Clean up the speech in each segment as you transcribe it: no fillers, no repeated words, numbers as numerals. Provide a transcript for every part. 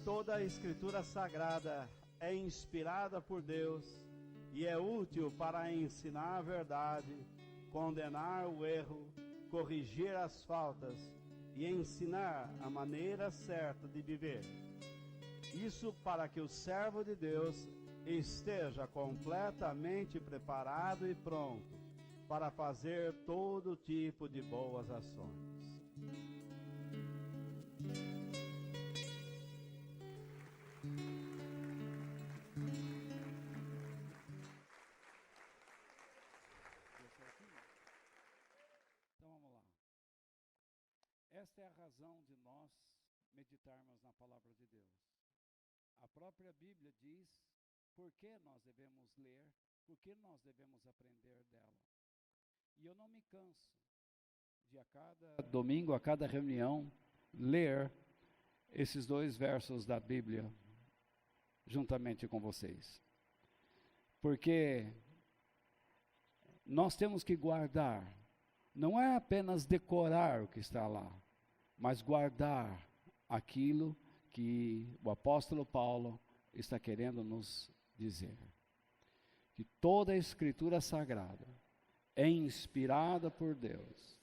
toda a Escritura Sagrada é inspirada por Deus e é útil para ensinar a verdade, condenar o erro, corrigir as faltas e ensinar a maneira certa de viver. Isso para que o servo de Deus esteja completamente preparado e pronto para fazer todo tipo de boas ações. Então vamos lá. Esta é a razão de nós meditarmos na palavra de Deus. A própria Bíblia diz por que nós devemos ler, por que nós devemos aprender dela. E eu não me canso de a cada domingo, a cada reunião, ler esses 2 versos da Bíblia juntamente com vocês. Porque nós temos que guardar, não é apenas decorar o que está lá, mas guardar aquilo que o apóstolo Paulo está querendo nos dizer. Que toda a Escritura Sagrada é inspirada por Deus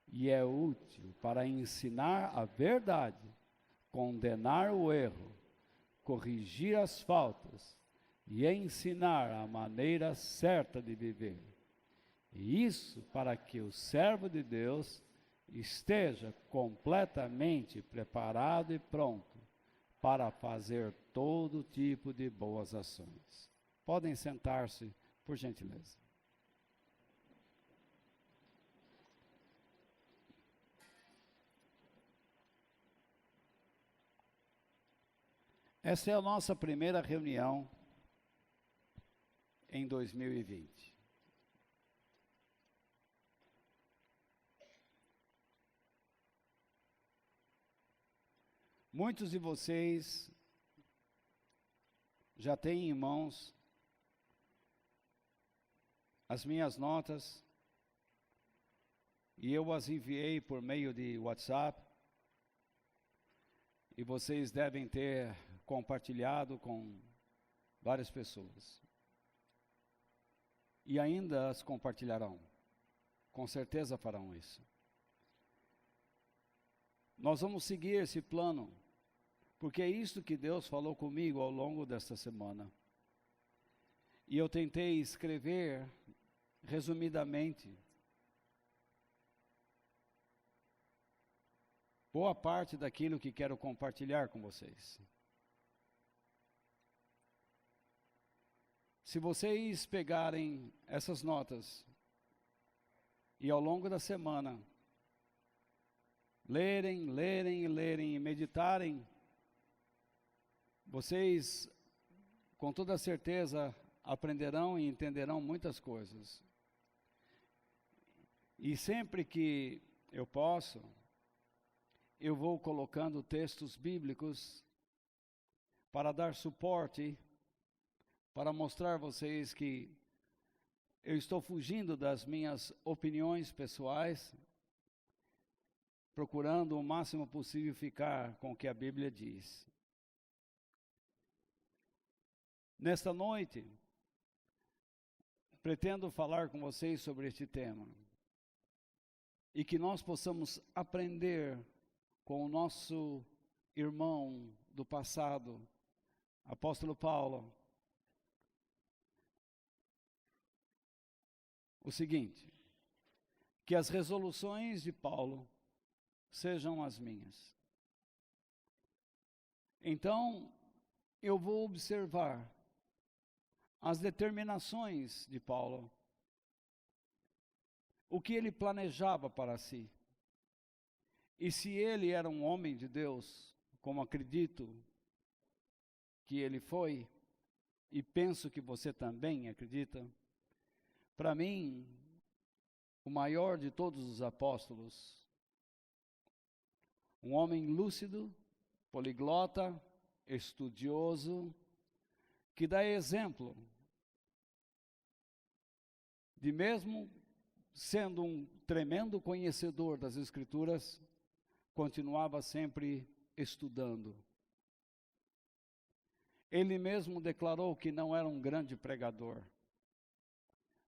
e é útil para ensinar a verdade, condenar o erro, corrigir as faltas e ensinar a maneira certa de viver. E isso para que o servo de Deus esteja completamente preparado e pronto para fazer todo tipo de boas ações. Podem sentar-se, por gentileza. Essa é a nossa primeira reunião em 2020. Muitos de vocês já têm em mãos as minhas notas e eu as enviei por meio de WhatsApp e vocês devem ter compartilhado com várias pessoas. E ainda as compartilharão. Com certeza farão isso. Nós vamos seguir esse plano, porque é isso que Deus falou comigo ao longo desta semana. E eu tentei escrever resumidamente boa parte daquilo que quero compartilhar com vocês. Se vocês pegarem essas notas e ao longo da semana lerem e meditarem, vocês com toda certeza aprenderão e entenderão muitas coisas. E sempre que eu posso, eu vou colocando textos bíblicos para dar suporte, para mostrar a vocês que eu estou fugindo das minhas opiniões pessoais, procurando o máximo possível ficar com o que a Bíblia diz. Nesta noite, pretendo falar com vocês sobre este tema e que nós possamos aprender com o nosso irmão do passado, apóstolo Paulo, o seguinte: que as resoluções de Paulo sejam as minhas. Então, eu vou observar as determinações de Paulo, o que ele planejava para si. E se ele era um homem de Deus, como acredito que ele foi, e penso que você também acredita, para mim, o maior de todos os apóstolos, um homem lúcido, poliglota, estudioso, que dá exemplo de, mesmo sendo um tremendo conhecedor das Escrituras, continuava sempre estudando. Ele mesmo declarou que não era um grande pregador,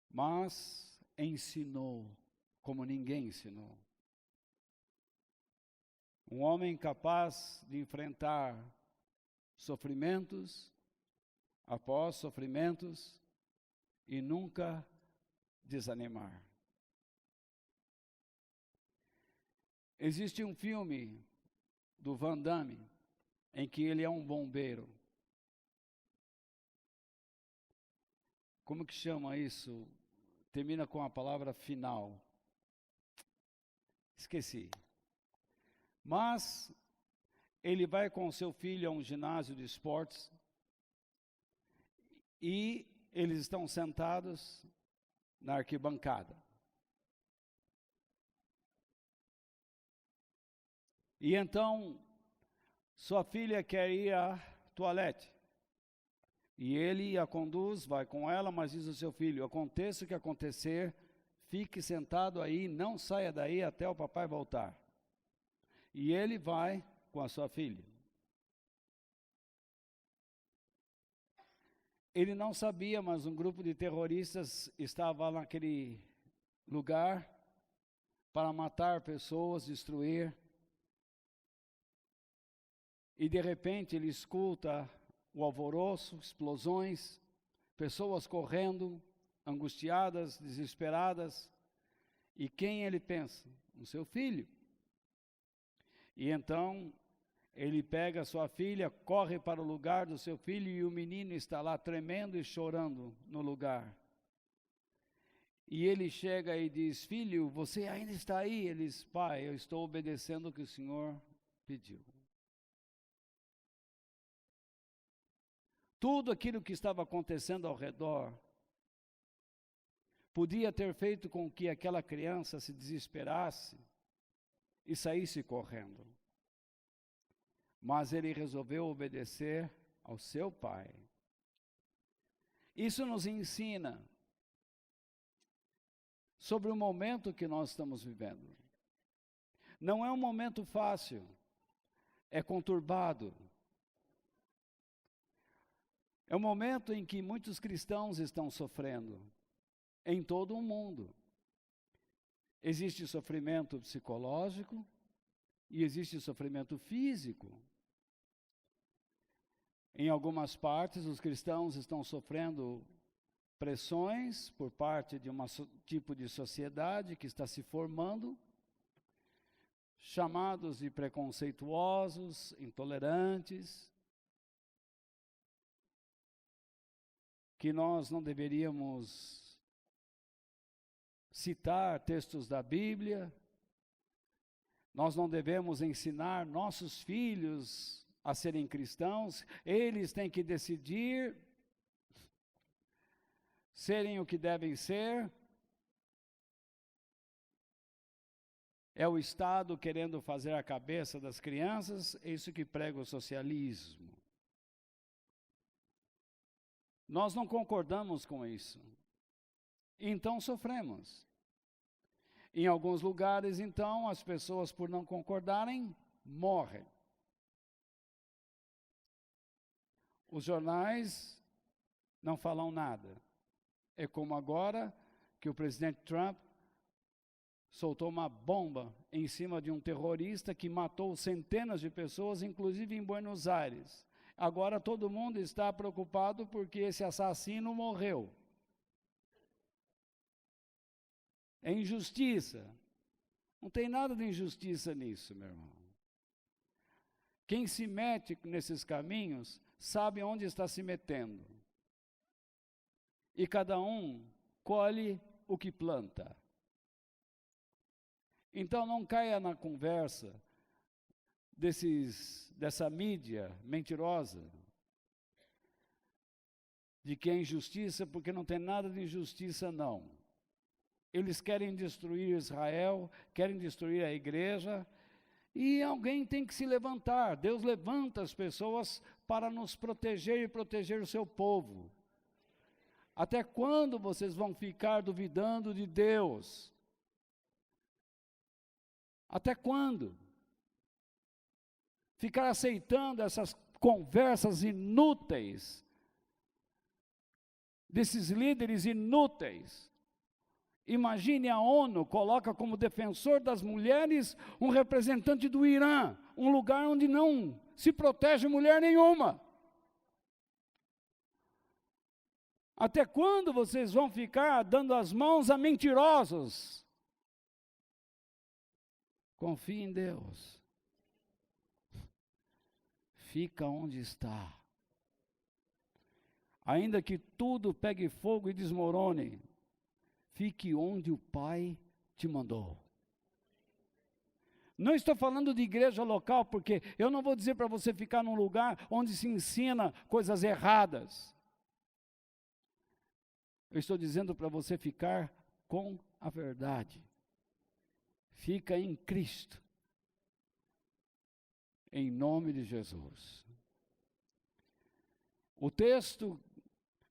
mas ensinou como ninguém ensinou. Um homem capaz de enfrentar sofrimentos após sofrimentos e nunca desanimar. Existe um filme do Van Damme em que ele é um bombeiro. Como que chama isso? Termina com a palavra final. Esqueci. Mas ele vai com seu filho a um ginásio de esportes e eles estão sentados na arquibancada. E então, sua filha quer ir à toalete. E ele a conduz, vai com ela, mas diz ao seu filho: aconteça o que acontecer, fique sentado aí, não saia daí até o papai voltar. E ele vai com a sua filha. Ele não sabia, mas um grupo de terroristas estava naquele lugar para matar pessoas, destruir. E de repente ele escuta o alvoroço, explosões, pessoas correndo, angustiadas, desesperadas. E quem ele pensa? No seu filho. E então ele pega a sua filha, corre para o lugar do seu filho e o menino está lá tremendo e chorando no lugar. E ele chega e diz: filho, você ainda está aí? Ele diz: pai, eu estou obedecendo o que o Senhor pediu. Tudo aquilo que estava acontecendo ao redor podia ter feito com que aquela criança se desesperasse e saísse correndo. Mas ele resolveu obedecer ao seu pai. Isso nos ensina sobre o momento que nós estamos vivendo. Não é um momento fácil, é conturbado. É um momento em que muitos cristãos estão sofrendo, em todo o mundo. Existe sofrimento psicológico e existe sofrimento físico. Em algumas partes, os cristãos estão sofrendo pressões por parte de um tipo de sociedade que está se formando, chamados de preconceituosos, intolerantes, que nós não deveríamos citar textos da Bíblia, nós não devemos ensinar nossos filhos a serem cristãos, eles têm que decidir serem o que devem ser. É o Estado querendo fazer a cabeça das crianças, é isso que prega o socialismo. Nós não concordamos com isso, então sofremos. Em alguns lugares, então, as pessoas, por não concordarem, morrem. Os jornais não falam nada. É como agora que o presidente Trump soltou uma bomba em cima de um terrorista que matou centenas de pessoas, inclusive em Buenos Aires. Agora todo mundo está preocupado porque esse assassino morreu. É injustiça. Não tem nada de injustiça nisso, meu irmão. Quem se mete nesses caminhos sabe onde está se metendo. E cada um colhe o que planta. Então não caia na conversa dessa mídia mentirosa, de que é injustiça, porque não tem nada de injustiça, não. Eles querem destruir Israel, querem destruir a igreja, e alguém tem que se levantar. Deus levanta as pessoas para nos proteger e proteger o seu povo. Até quando vocês vão ficar duvidando de Deus? Até quando? Ficar aceitando conversas inúteis, desses líderes inúteis. Imagine a ONU coloca como defensor das mulheres um representante do Irã, um lugar onde não se protege mulher nenhuma. Até quando vocês vão ficar dando as mãos a mentirosos? Confie em Deus. Fica onde está. Ainda que tudo pegue fogo e desmorone, fique onde o Pai te mandou. Não estou falando de igreja local, porque eu não vou dizer para você ficar num lugar onde se ensina coisas erradas. Eu estou dizendo para você ficar com a verdade. Fica em Cristo. Em nome de Jesus. O texto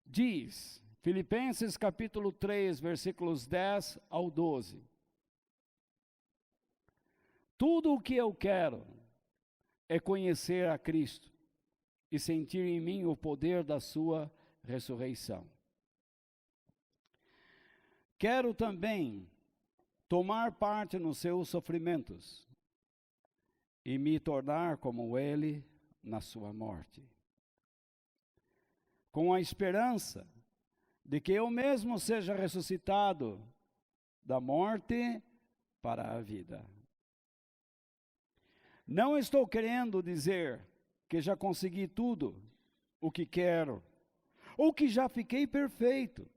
diz, Filipenses capítulo 3, versículos 10 ao 12. Tudo o que eu quero é conhecer a Cristo e sentir em mim o poder da sua ressurreição. Quero também tomar parte nos seus sofrimentos e me tornar como ele na sua morte, com a esperança de que eu mesmo seja ressuscitado da morte para a vida. Não estou querendo dizer que já consegui tudo o que quero, ou que já fiquei perfeito,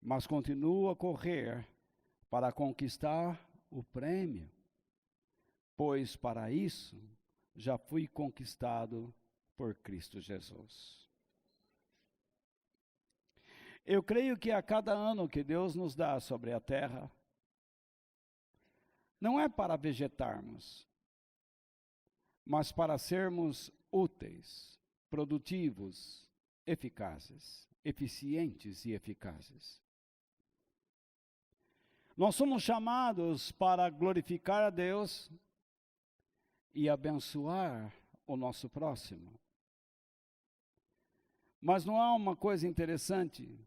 mas continuo a correr para conquistar o prêmio, pois para isso já fui conquistado por Cristo Jesus. Eu creio que a cada ano que Deus nos dá sobre a terra, não é para vegetarmos, mas para sermos úteis, produtivos, eficazes, eficientes e eficazes. Nós somos chamados para glorificar a Deus e abençoar o nosso próximo. Mas não há uma coisa interessante?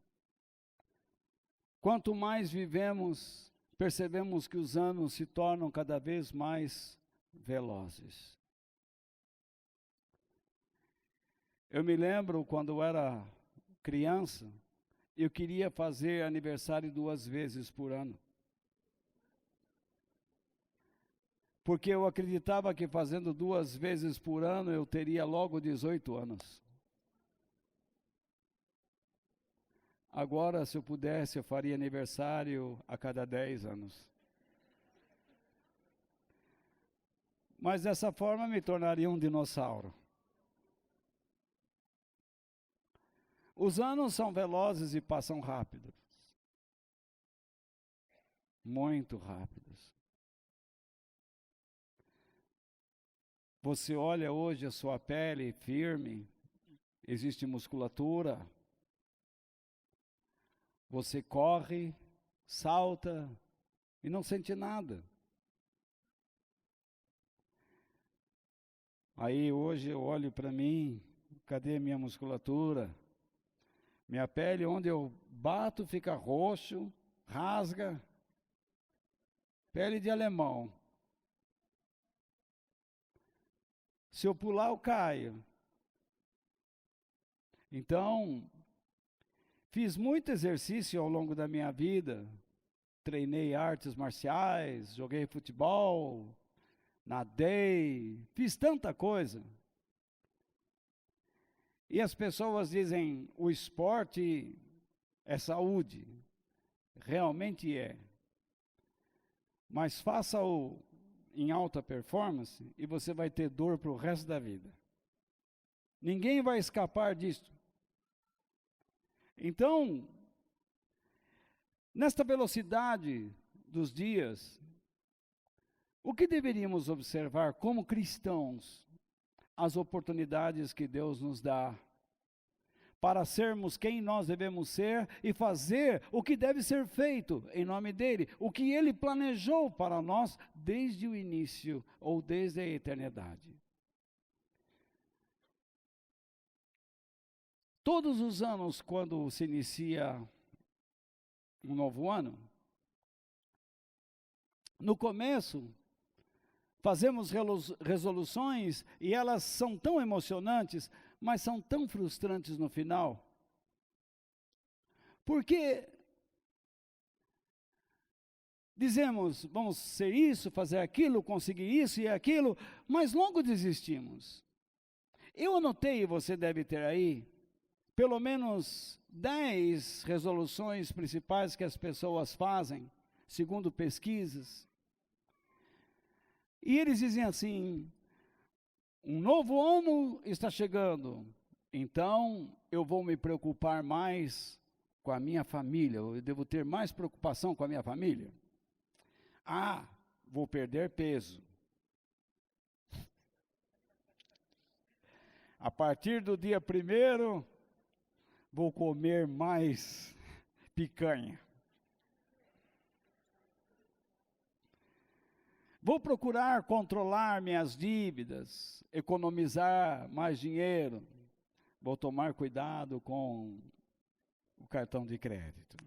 Quanto mais vivemos, percebemos que os anos se tornam cada vez mais velozes. Eu me lembro quando eu era criança, eu queria fazer aniversário 2 vezes por ano. Porque eu acreditava que fazendo 2 vezes por ano eu teria logo 18 anos. Agora, se eu pudesse, eu faria aniversário a cada 10 anos. Mas dessa forma me tornaria um dinossauro. Os anos são velozes e passam rápido. Muito rápidos. Você olha hoje a sua pele firme, existe musculatura. Você corre, salta e não sente nada. Aí hoje eu olho para mim, cadê minha musculatura? Minha pele, onde eu bato, fica roxo, rasga. Pele de alemão. Se eu pular, eu caio. Então, fiz muito exercício ao longo da minha vida. Treinei artes marciais, joguei futebol, nadei, fiz tanta coisa. E as pessoas dizem, o esporte é saúde. Realmente é. Mas faça-o em alta performance e você vai ter dor para o resto da vida. Ninguém vai escapar disso. Então, nesta velocidade dos dias, o que deveríamos observar como cristãos? As oportunidades que Deus nos dá para sermos quem nós devemos ser e fazer o que deve ser feito em nome dEle, o que Ele planejou para nós desde o início ou desde a eternidade. Todos os anos, quando se inicia um novo ano, no começo, fazemos resoluções e elas são tão emocionantes, mas são tão frustrantes no final. Porque dizemos, vamos ser isso, fazer aquilo, conseguir isso e aquilo, mas logo desistimos. Eu anotei, você deve ter aí, pelo menos 10 resoluções principais que as pessoas fazem, segundo pesquisas. E eles dizem assim: um novo ano está chegando, então eu vou me preocupar mais com a minha família, eu devo ter mais preocupação com a minha família. Ah, vou perder peso. A partir do dia 1º, vou comer mais picanha. Vou procurar controlar minhas dívidas, economizar mais dinheiro. Vou tomar cuidado com o cartão de crédito.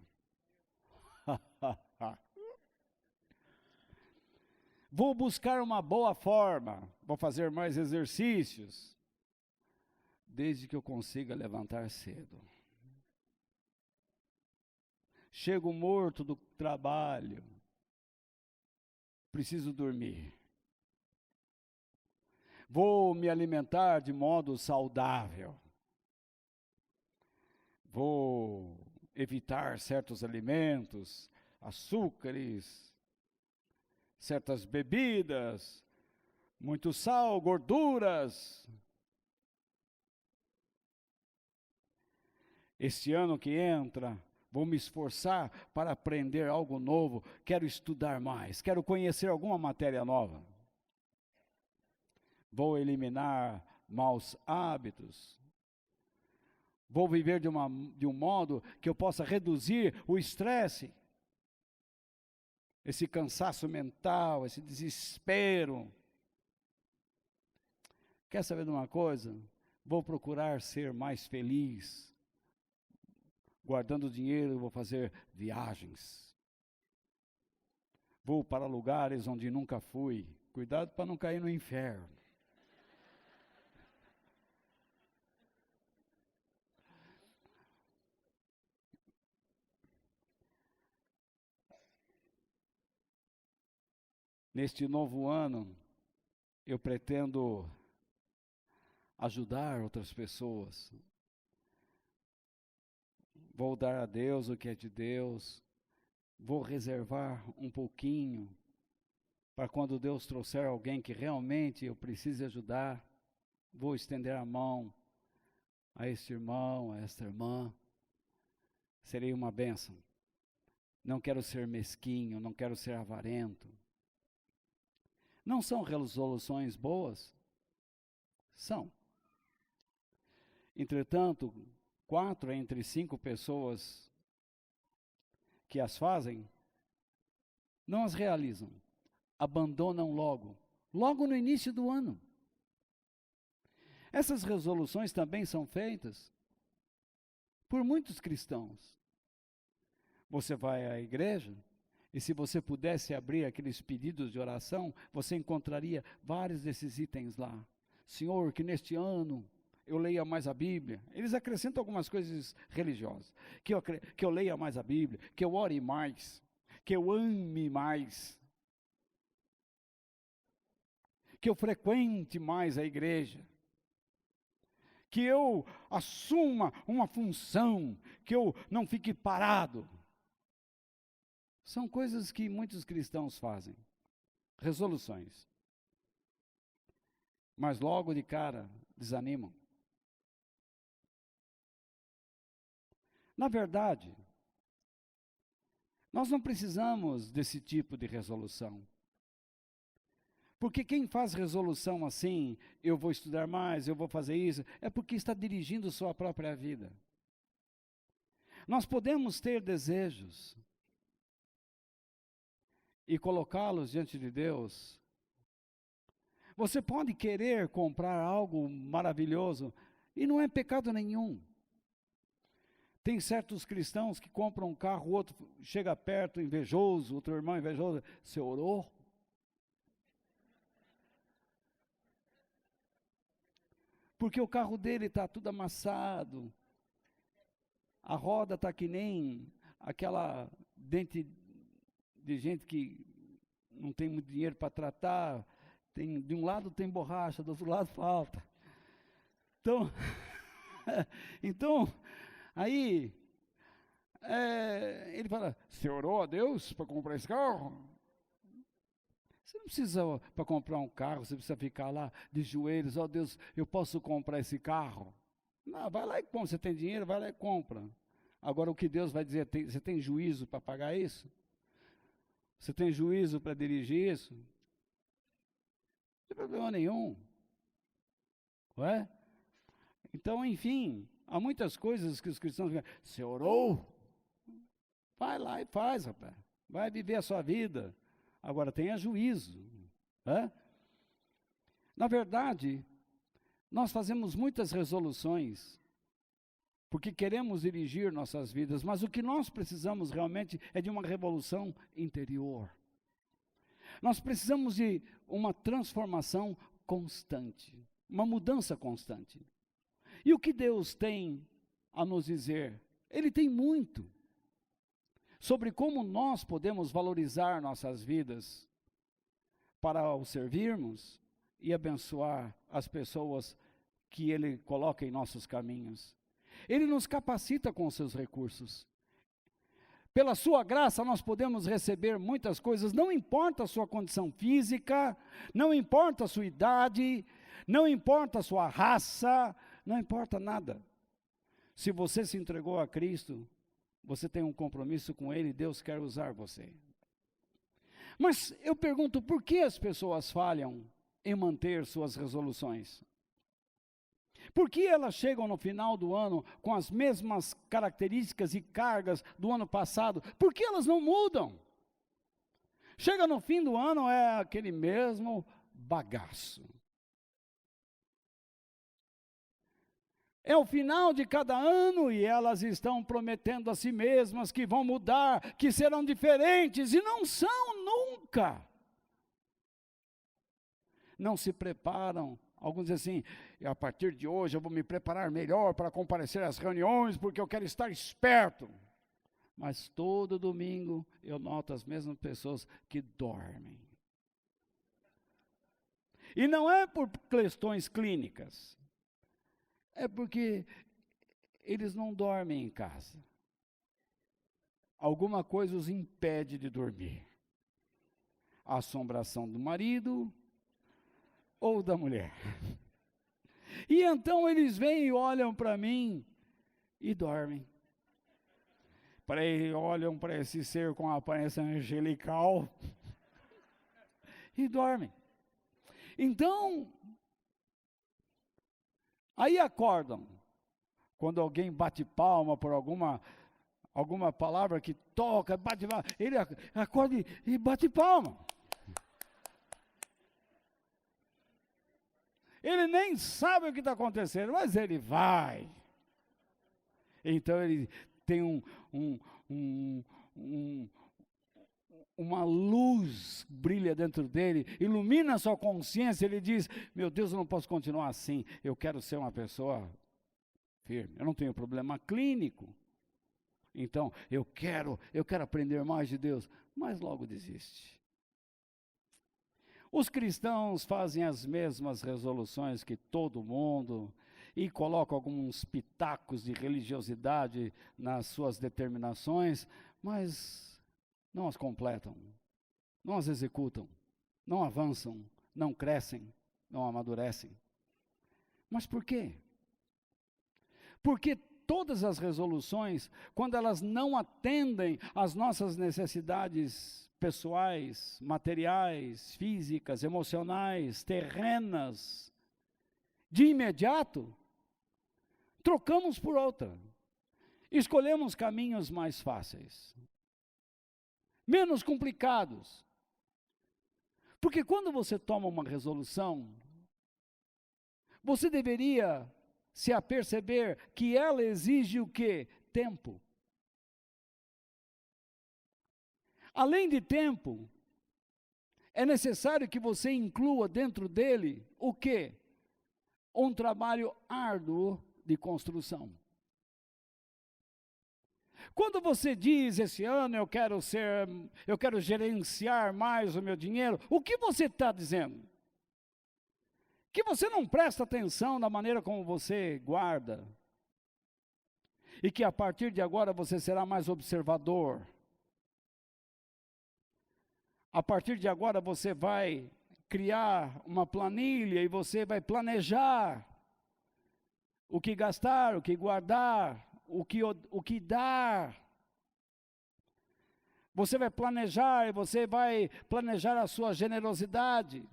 Vou buscar uma boa forma, vou fazer mais exercícios, desde que eu consiga levantar cedo. Chego morto do trabalho, preciso dormir. Vou me alimentar de modo saudável. Vou evitar certos alimentos, açúcares, certas bebidas, muito sal, gorduras. Este ano que entra, vou me esforçar para aprender algo novo, quero estudar mais, quero conhecer alguma matéria nova. Vou eliminar maus hábitos. Vou viver de um modo que eu possa reduzir o estresse, esse cansaço mental, esse desespero. Quer saber de uma coisa? Vou procurar ser mais feliz. Guardando dinheiro, vou fazer viagens. Vou para lugares onde nunca fui. Cuidado para não cair no inferno. Neste novo ano, eu pretendo ajudar outras pessoas. Vou dar a Deus o que é de Deus. Vou reservar um pouquinho para quando Deus trouxer alguém que realmente eu precise ajudar. Vou estender a mão a este irmão, a esta irmã. Serei uma bênção. Não quero ser mesquinho, não quero ser avarento. Não são resoluções boas? São. Entretanto, 4 entre 5 pessoas que as fazem, não as realizam, abandonam logo no início do ano. Essas resoluções também são feitas por muitos cristãos. Você vai à igreja, e se você pudesse abrir aqueles pedidos de oração, você encontraria vários desses itens lá. Senhor, que neste ano eu leia mais a Bíblia. Eles acrescentam algumas coisas religiosas. Que eu leia mais a Bíblia, que eu ore mais, que eu ame mais, que eu frequente mais a igreja, que eu assuma uma função, que eu não fique parado. São coisas que muitos cristãos fazem, resoluções. Mas logo de cara desanimam. Na verdade, nós não precisamos desse tipo de resolução. Porque quem faz resolução assim, eu vou estudar mais, eu vou fazer isso, é porque está dirigindo sua própria vida. Nós podemos ter desejos e colocá-los diante de Deus. Você pode querer comprar algo maravilhoso e não é pecado nenhum. Tem certos cristãos que compram um carro, o outro chega perto, invejoso, outro irmão invejoso, você orou? Porque o carro dele está tudo amassado, a roda está que nem aquela dente de gente que não tem muito dinheiro para tratar, de um lado tem borracha, do outro lado falta. Então, aí, ele fala, você orou a Deus para comprar esse carro? Você não precisa, para comprar um carro, você precisa ficar lá de joelhos, ó Deus, eu posso comprar esse carro? Não, vai lá e compra, você tem dinheiro, vai lá e compra. Agora o que Deus vai dizer, você tem juízo para pagar isso? Você tem juízo para dirigir isso? Não tem problema nenhum. Não é? Então, enfim, há muitas coisas que os cristãos dizem, você orou? Vai lá e faz, rapaz. Vai viver a sua vida. Agora, tenha juízo. Né? Na verdade, nós fazemos muitas resoluções, porque queremos dirigir nossas vidas, mas o que nós precisamos realmente é de uma revolução interior. Nós precisamos de uma transformação constante, uma mudança constante. E o que Deus tem a nos dizer? Ele tem muito sobre como nós podemos valorizar nossas vidas para o servirmos e abençoar as pessoas que Ele coloca em nossos caminhos. Ele nos capacita com os seus recursos. Pela sua graça nós podemos receber muitas coisas, não importa a sua condição física, não importa a sua idade, não importa a sua raça, não importa nada. Se você se entregou a Cristo, você tem um compromisso com Ele, Deus quer usar você. Mas eu pergunto, por que as pessoas falham em manter suas resoluções? Por que elas chegam no final do ano com as mesmas características e cargas do ano passado? Por que elas não mudam? Chega no fim do ano, é aquele mesmo bagaço. É o final de cada ano e elas estão prometendo a si mesmas que vão mudar, que serão diferentes, e não são nunca. Não se preparam. Alguns dizem assim, a partir de hoje eu vou me preparar melhor para comparecer às reuniões, porque eu quero estar esperto. Mas todo domingo eu noto as mesmas pessoas que dormem. E não é por questões clínicas, é porque eles não dormem em casa. Alguma coisa os impede de dormir. A assombração do marido ou da mulher. E então eles vêm e olham para mim e dormem. Olham para esse ser com a aparência angelical e dormem. Então, aí acordam, quando alguém bate palma por alguma palavra que toca, bate palma, ele acorda e bate palma. Ele nem sabe o que está acontecendo, mas ele vai. Então ele tem uma luz brilha dentro dele, ilumina a sua consciência, ele diz, meu Deus, eu não posso continuar assim, eu quero ser uma pessoa firme, eu não tenho problema clínico, então eu quero aprender mais de Deus, mas logo desiste. Os cristãos fazem as mesmas resoluções que todo mundo e colocam alguns pitacos de religiosidade nas suas determinações, mas não as completam, não as executam, não avançam, não crescem, não amadurecem. Mas por quê? Porque todas as resoluções, quando elas não atendem às nossas necessidades pessoais, materiais, físicas, emocionais, terrenas, de imediato, trocamos por outra. Escolhemos caminhos mais fáceis, menos complicados. Porque quando você toma uma resolução, você deveria se aperceber que ela exige o quê? tempo. Além de tempo, é necessário que você inclua dentro dele o quê? Um trabalho árduo de construção. Quando você diz, esse ano eu quero gerenciar mais o meu dinheiro, o que você está dizendo? Que você não presta atenção na maneira como você guarda. E que a partir de agora você será mais observador. A partir de agora você vai criar uma planilha e você vai planejar o que gastar, o que guardar, o que dar. Você vai planejar e você vai planejar a sua generosidade,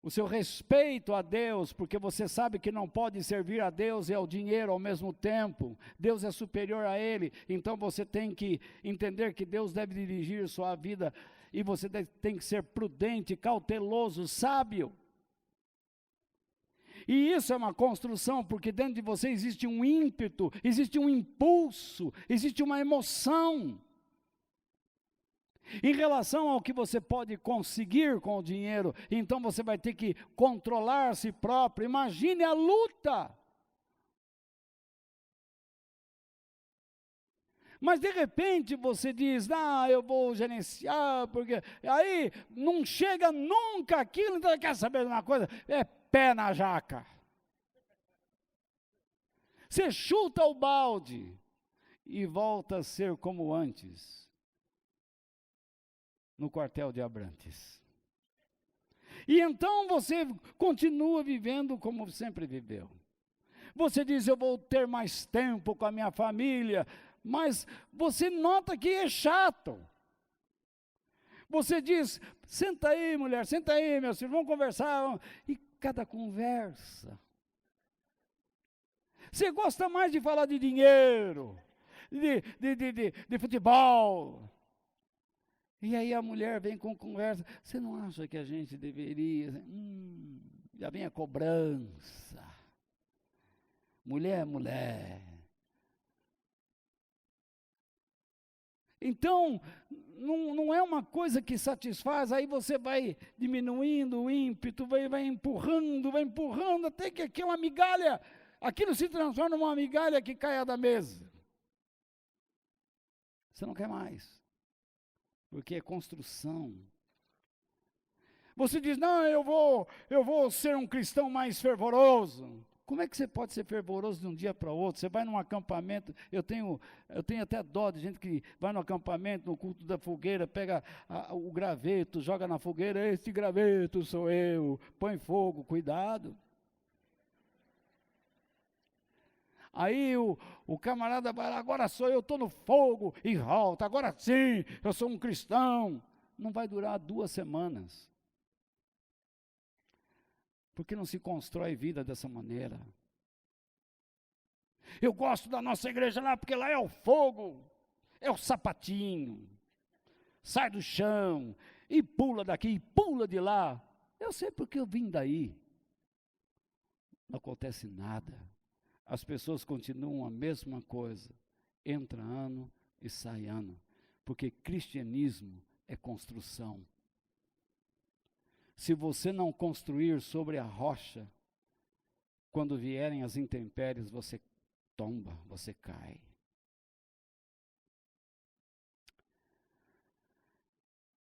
o seu respeito a Deus, porque você sabe que não pode servir a Deus e ao dinheiro ao mesmo tempo. Deus é superior a ele, então você tem que entender que Deus deve dirigir sua vida e você tem que ser prudente, cauteloso, sábio. E isso é uma construção, porque dentro de você existe um ímpeto, existe um impulso, existe uma emoção. Em relação ao que você pode conseguir com o dinheiro, então você vai ter que controlar a si próprio. Imagine a luta. Mas de repente você diz, eu vou gerenciar, porque aí não chega nunca aquilo, então quer saber de uma coisa? É pé na jaca. Você chuta o balde e volta a ser como antes, no quartel de Abrantes. E então você continua vivendo como sempre viveu. Você diz, eu vou ter mais tempo com a minha família, mas você nota que é chato. Você diz, senta aí mulher, senta aí meus filhos, vamos conversar. E cada conversa. Você gosta mais de falar de dinheiro, de futebol. E aí a mulher vem com conversa, você não acha que a gente deveria? Já vem a cobrança. Mulher é mulher. Então, não é uma coisa que satisfaz, aí você vai diminuindo o ímpeto, vai empurrando, até que aquela migalha, aquilo se transforma numa migalha que caia da mesa. Você não quer mais, porque é construção. Você diz, não, eu vou ser um cristão mais fervoroso. Como é que você pode ser fervoroso de um dia para o outro? Você vai num acampamento, eu tenho até dó de gente que vai no acampamento, no culto da fogueira, pega o graveto, joga na fogueira, este graveto sou eu, põe fogo, cuidado. Aí o camarada vai lá, agora sou eu, estou no fogo, e volta, agora sim, eu sou um cristão. Não vai durar 2 semanas. Porque não se constrói vida dessa maneira. Eu gosto da nossa igreja lá, porque lá é o fogo, é o sapatinho, sai do chão, e pula daqui, e pula de lá. Eu sei porque eu vim daí. Não acontece nada. As pessoas continuam a mesma coisa. Entra ano e sai ano. Porque cristianismo é construção. Se você não construir sobre a rocha, quando vierem as intempéries, você tomba, você cai.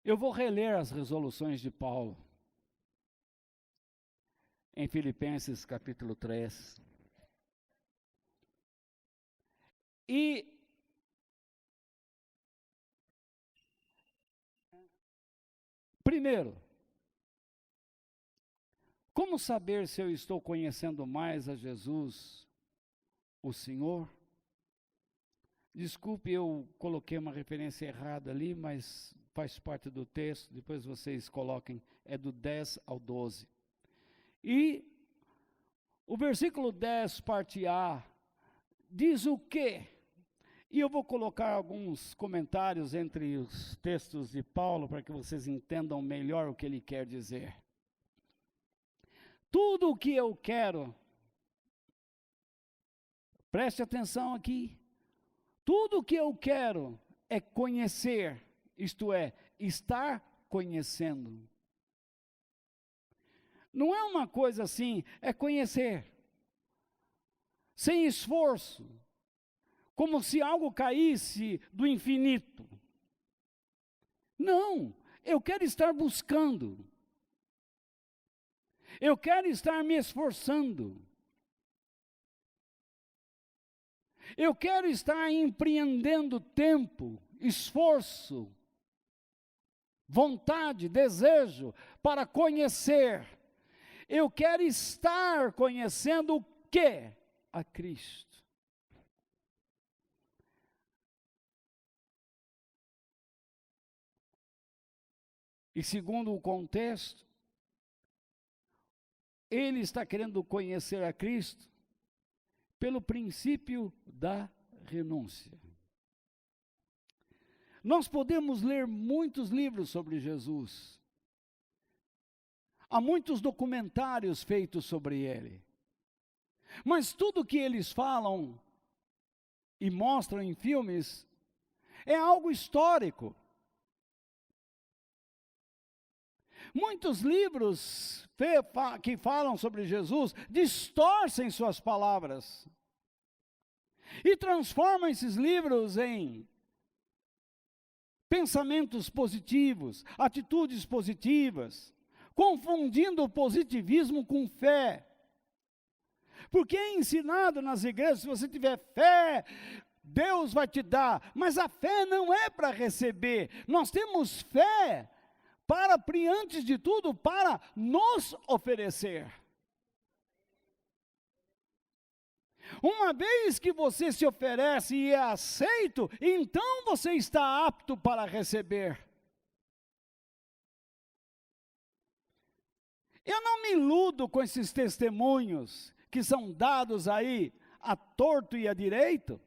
Eu vou reler as resoluções de Paulo, em Filipenses capítulo 3. E primeiro, como saber se eu estou conhecendo mais a Jesus, o Senhor? Desculpe, eu coloquei uma referência errada ali, mas faz parte do texto, depois vocês coloquem, é do 10 ao 12. E o versículo 10, parte A, diz o quê? E eu vou colocar alguns comentários entre os textos de Paulo, para que vocês entendam melhor o que ele quer dizer. Tudo o que eu quero, preste atenção aqui, Tudo que eu quero é conhecer, isto é, estar conhecendo. Não é uma coisa assim, é conhecer. Sem esforço. Como se algo caísse do infinito. Não, eu quero estar buscando. Eu quero estar me esforçando. Eu quero estar empreendendo tempo, esforço, vontade, desejo para conhecer. Eu quero estar conhecendo o quê? A Cristo. E segundo o contexto, ele está querendo conhecer a Cristo pelo princípio da renúncia. Nós podemos ler muitos livros sobre Jesus. Há muitos documentários feitos sobre ele. Mas tudo que eles falam e mostram em filmes é algo histórico. Muitos livros que falam sobre Jesus distorcem suas palavras e transformam esses livros em pensamentos positivos, atitudes positivas, confundindo o positivismo com fé. Porque é ensinado nas igrejas, se você tiver fé, Deus vai te dar, mas a fé não é para receber. Nós temos fé para, antes de tudo, para nos oferecer. Uma vez que você se oferece e é aceito, então você está apto para receber. Eu não me iludo com esses testemunhos que são dados aí a torto e a direito,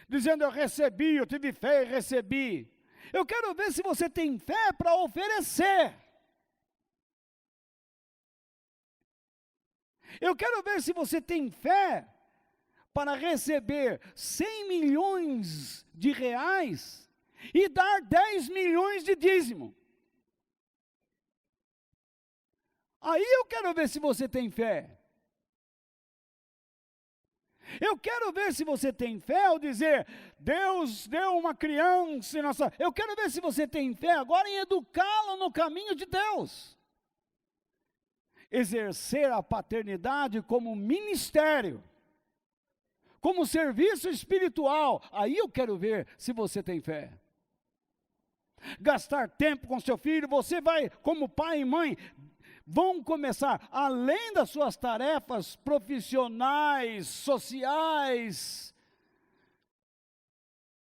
dizendo eu recebi, eu tive fé e recebi. Eu quero ver se você tem fé para oferecer. Eu quero ver se você tem fé para receber 100 milhões de reais e dar 10 milhões de dízimo. Aí eu quero ver se você tem fé. Eu quero ver se você tem fé ao dizer, Deus deu uma criança em nossa... Eu quero ver se você tem fé agora em educá-lo no caminho de Deus. Exercer a paternidade como ministério, como serviço espiritual. Aí eu quero ver se você tem fé. Gastar tempo com seu filho, você vai, como pai e mãe, vão começar, além das suas tarefas profissionais, sociais,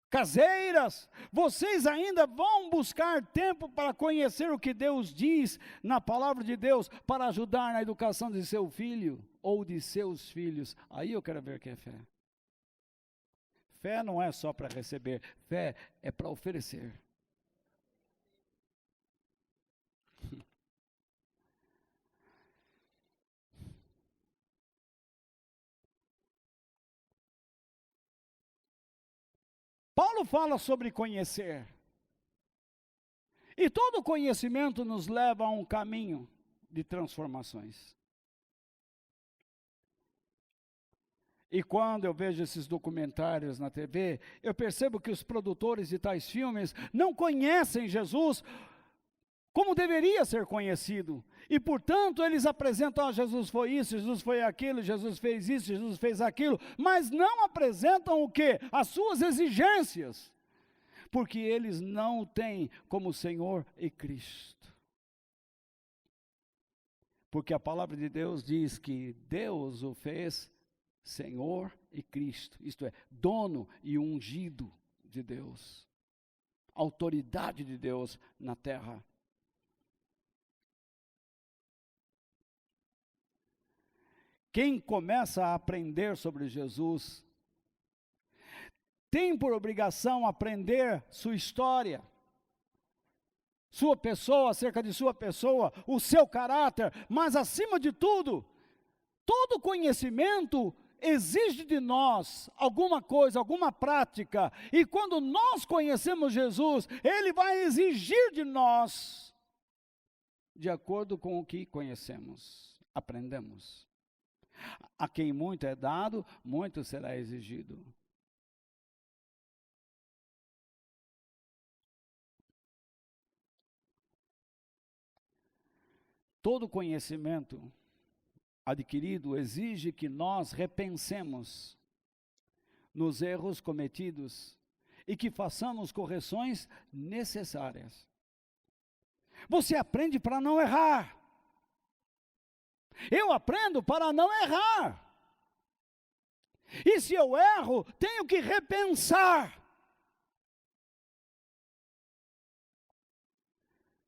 caseiras, vocês ainda vão buscar tempo para conhecer o que Deus diz na palavra de Deus, para ajudar na educação de seu filho ou de seus filhos. Aí eu quero ver o que é fé. Fé não é só para receber, fé é para oferecer. Paulo fala sobre conhecer. E todo conhecimento nos leva a um caminho de transformações. E quando eu vejo esses documentários na TV, eu percebo que os produtores de tais filmes não conhecem Jesus como deveria ser conhecido. E, portanto, eles apresentam, Jesus foi isso, Jesus foi aquilo, Jesus fez isso, Jesus fez aquilo, mas não apresentam o quê? As suas exigências, porque eles não o têm como Senhor e Cristo. Porque a palavra de Deus diz que Deus o fez Senhor e Cristo, isto é, dono e ungido de Deus, autoridade de Deus na terra. Quem começa a aprender sobre Jesus, tem por obrigação aprender sua história, sua pessoa, acerca de sua pessoa, o seu caráter, mas acima de tudo, todo conhecimento exige de nós alguma coisa, alguma prática, e quando nós conhecemos Jesus, Ele vai exigir de nós, de acordo com o que conhecemos, aprendemos. A quem muito é dado, muito será exigido. Todo conhecimento adquirido exige que nós repensemos nos erros cometidos e que façamos correções necessárias. Você aprende para não errar. Eu aprendo para não errar. E se eu erro, tenho que repensar.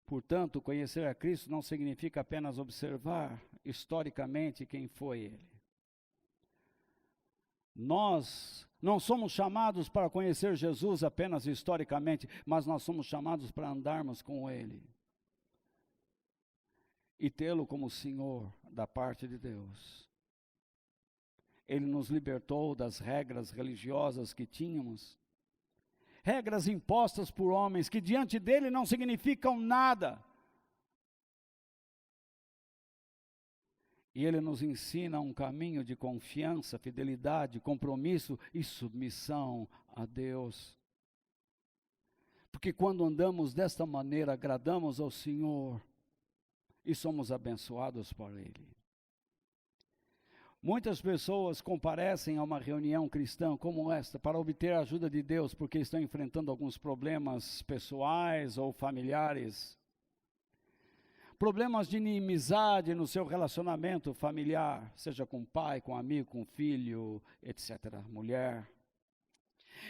Portanto, conhecer a Cristo não significa apenas observar historicamente quem foi Ele. Nós não somos chamados para conhecer Jesus apenas historicamente, mas nós somos chamados para andarmos com Ele. E tê-lo como Senhor da parte de Deus. Ele nos libertou das regras religiosas que tínhamos, regras impostas por homens que diante dele não significam nada. E ele nos ensina um caminho de confiança, fidelidade, compromisso e submissão a Deus. Porque quando andamos desta maneira, agradamos ao Senhor e somos abençoados por Ele. Muitas pessoas comparecem a uma reunião cristã como esta para obter a ajuda de Deus porque estão enfrentando alguns problemas pessoais ou familiares. Problemas de inimizade no seu relacionamento familiar, seja com pai, com amigo, com filho, etc., mulher.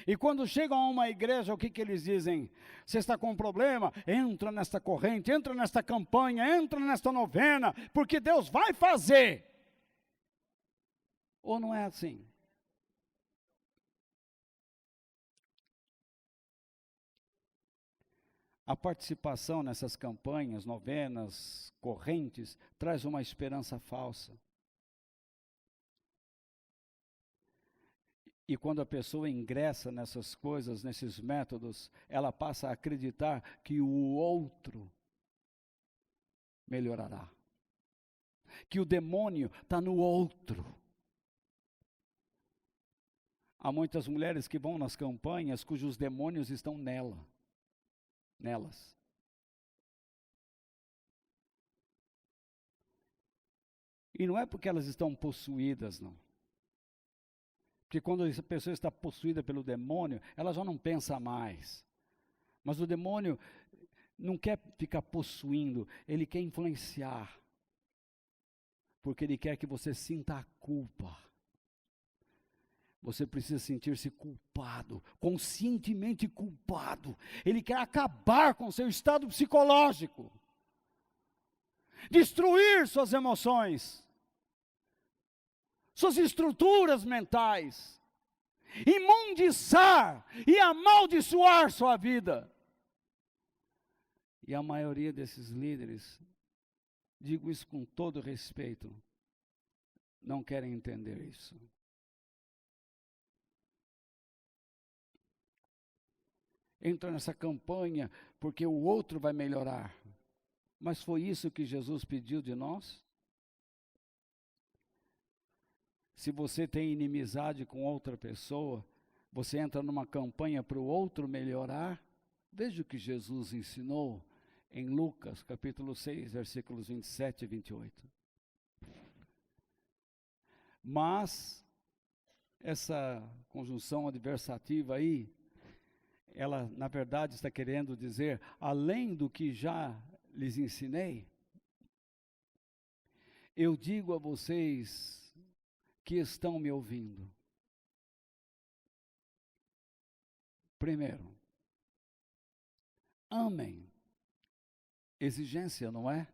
E quando chegam a uma igreja, o que eles dizem? Você está com um problema? Entra nesta corrente, entra nesta campanha, entra nesta novena, porque Deus vai fazer. Ou não é assim? A participação nessas campanhas, novenas, correntes, traz uma esperança falsa. E quando a pessoa ingressa nessas coisas, nesses métodos, ela passa a acreditar que o outro melhorará. Que o demônio está no outro. Há muitas mulheres que vão nas campanhas cujos demônios estão nelas. E não é porque elas estão possuídas, não. Porque quando essa pessoa está possuída pelo demônio, ela já não pensa mais. Mas o demônio não quer ficar possuindo, ele quer influenciar. Porque ele quer que você sinta a culpa. Você precisa sentir-se culpado, conscientemente culpado. Ele quer acabar com seu estado psicológico. Destruir suas emoções. Suas estruturas mentais. Imundiçar e amaldiçoar sua vida. E a maioria desses líderes, digo isso com todo respeito, não querem entender isso. Entra nessa campanha porque o outro vai melhorar. Mas foi isso que Jesus pediu de nós? Se você tem inimizade com outra pessoa, você entra numa campanha para o outro melhorar? Veja o que Jesus ensinou em Lucas, capítulo 6, versículos 27 e 28. Mas, essa conjunção adversativa aí, ela, na verdade, está querendo dizer, além do que já lhes ensinei, eu digo a vocês que estão me ouvindo. Primeiro, amem. Exigência, não é?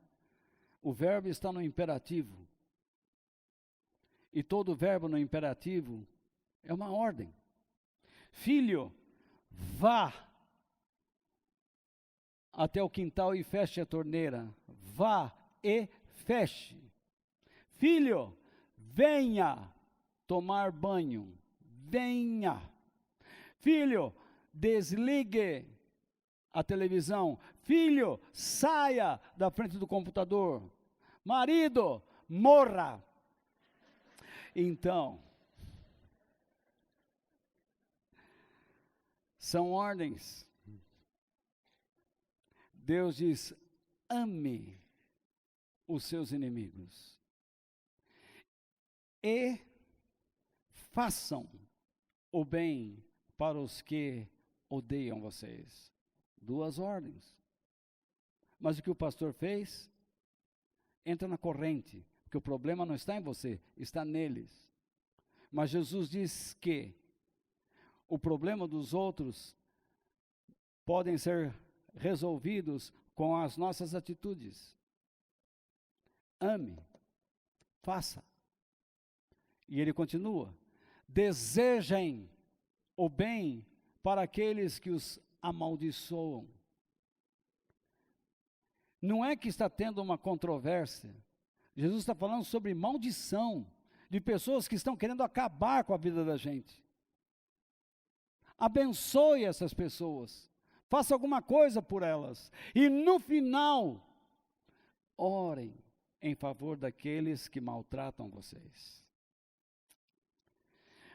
O verbo está no imperativo. E todo verbo no imperativo é uma ordem. Filho, vá até o quintal e feche a torneira. Vá e feche. Filho, venha tomar banho, venha. Filho, desligue a televisão. Filho, saia da frente do computador. Marido, morra. Então, são ordens. Deus diz: ame os seus inimigos e façam o bem para os que odeiam vocês. 2 ordens. Mas o que o pastor fez? Entra na corrente, porque o problema não está em você, está neles. Mas Jesus diz que o problema dos outros podem ser resolvidos com as nossas atitudes. Ame, faça. E ele continua: desejem o bem para aqueles que os amaldiçoam. Não é que está tendo uma controvérsia. Jesus está falando sobre maldição de pessoas que estão querendo acabar com a vida da gente. Abençoe essas pessoas. Faça alguma coisa por elas. E no final, orem em favor daqueles que maltratam vocês.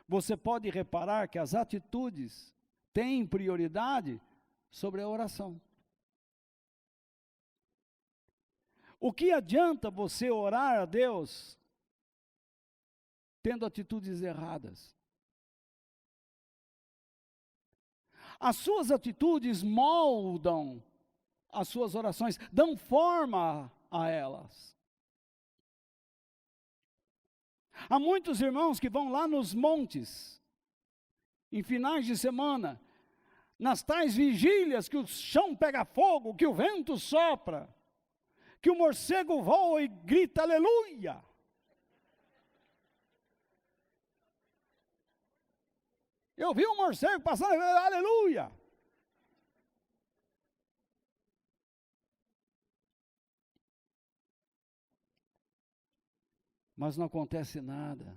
Você pode reparar que as atitudes têm prioridade sobre a oração. O que adianta você orar a Deus tendo atitudes erradas? As suas atitudes moldam as suas orações, dão forma a elas. Há muitos irmãos que vão lá nos montes, em finais de semana, nas tais vigílias que o chão pega fogo, que o vento sopra, que o morcego voa e grita aleluia. Eu vi um morcego passando, aleluia. Mas não acontece nada.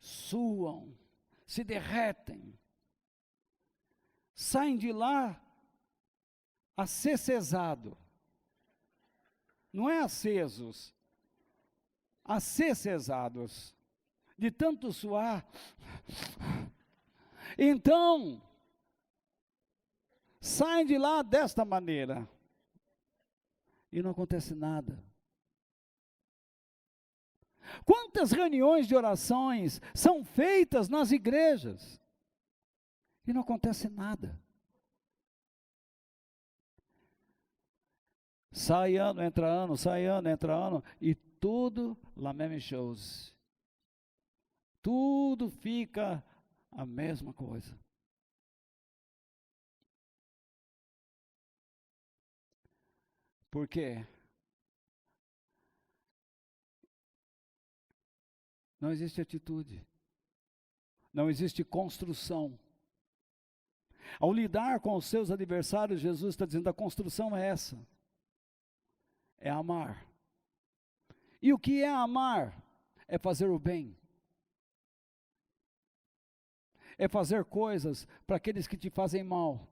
Suam, se derretem, saem de lá acesesado. Não é acesos, acessesados, de tanto suar. Então, saem de lá desta maneira, e não acontece nada. Quantas reuniões de orações são feitas nas igrejas, e não acontece nada. Sai ano, entra ano, sai ano, entra ano, e tudo la même chose. Tudo fica a mesma coisa. Por quê? Não existe atitude. Não existe construção. Ao lidar com os seus adversários, Jesus está dizendo: a construção é essa. É amar. E o que é amar? É fazer o bem. É fazer coisas para aqueles que te fazem mal.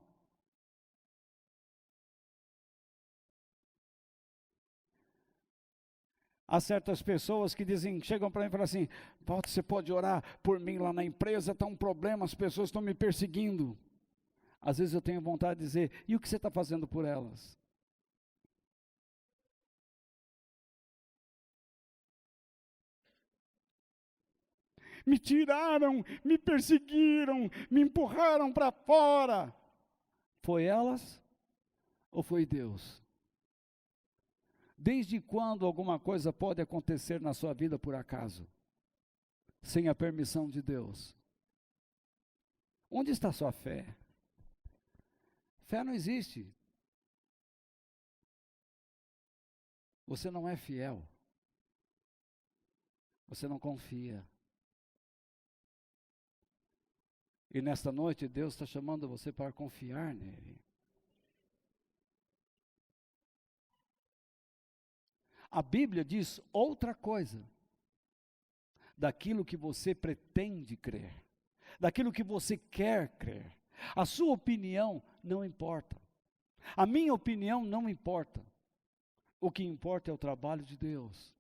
Há certas pessoas que dizem, chegam para mim e falam assim: Walter, você pode orar por mim lá na empresa, está um problema, as pessoas estão me perseguindo. Às vezes eu tenho vontade de dizer: e o que você está fazendo por elas? Me tiraram, me perseguiram, me empurraram para fora. Foi elas ou foi Deus? Desde quando alguma coisa pode acontecer na sua vida por acaso? Sem a permissão de Deus? Onde está a sua fé? Fé não existe. Você não é fiel. Você não confia. E nesta noite Deus está chamando você para confiar nele. A Bíblia diz outra coisa. daquilo que você pretende crer, daquilo que você quer crer. A sua opinião não importa. A minha opinião não importa. O que importa é o trabalho de Deus,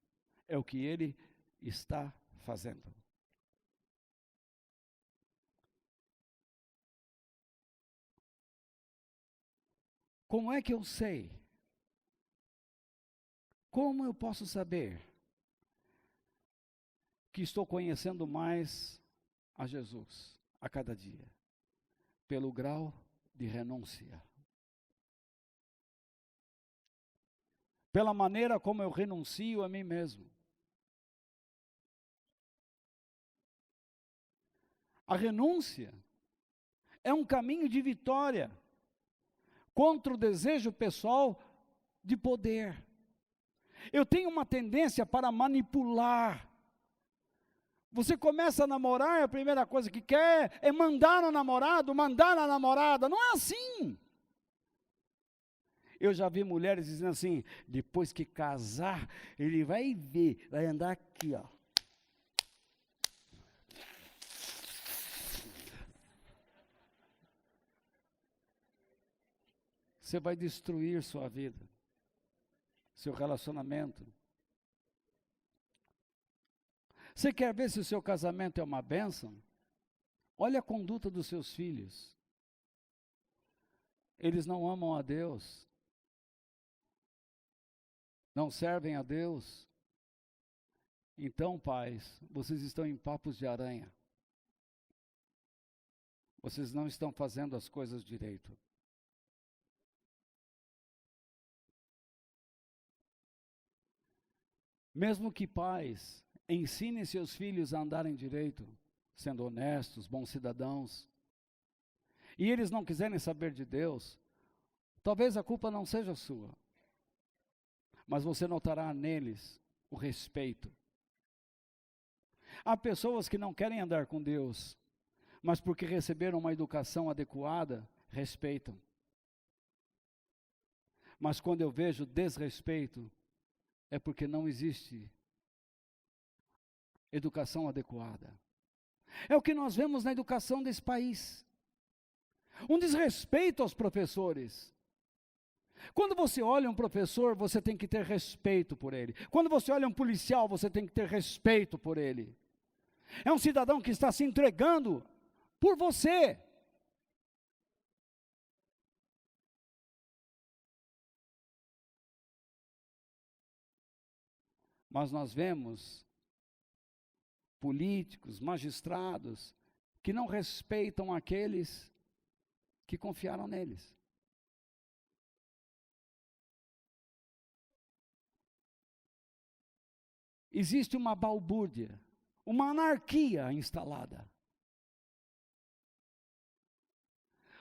é o que Ele está fazendo. Como é que eu sei? Como eu posso saber que estou conhecendo mais a Jesus a cada dia? Pelo grau de renúncia. Pela maneira como eu renuncio a mim mesmo. A renúncia é um caminho de vitória contra o desejo pessoal de poder. Eu tenho uma tendência para manipular. Você começa a namorar, a primeira coisa que quer é mandar no namorado, mandar na namorada. Não é assim. Eu já vi mulheres dizendo assim, depois que casar, ele vai ver, vai andar aqui, ó. Você vai destruir sua vida, seu relacionamento. Você quer ver se o seu casamento é uma bênção? Olha a conduta dos seus filhos. Eles não amam a Deus. Não servem a Deus. Então, pais, vocês estão em papos de aranha. Vocês não estão fazendo as coisas direito. Mesmo que pais ensinem seus filhos a andarem direito, sendo honestos, bons cidadãos, e eles não quiserem saber de Deus, talvez a culpa não seja sua, mas você notará neles o respeito. Há pessoas que não querem andar com Deus, mas porque receberam uma educação adequada, respeitam. Mas quando eu vejo desrespeito, é porque não existe educação adequada. É o que nós vemos na educação desse país. Um desrespeito aos professores. Quando você olha um professor, você tem que ter respeito por ele. Quando você olha um policial, você tem que ter respeito por ele. É um cidadão que está se entregando por você. Mas nós vemos políticos, magistrados, que não respeitam aqueles que confiaram neles. Existe uma balbúrdia, uma anarquia instalada.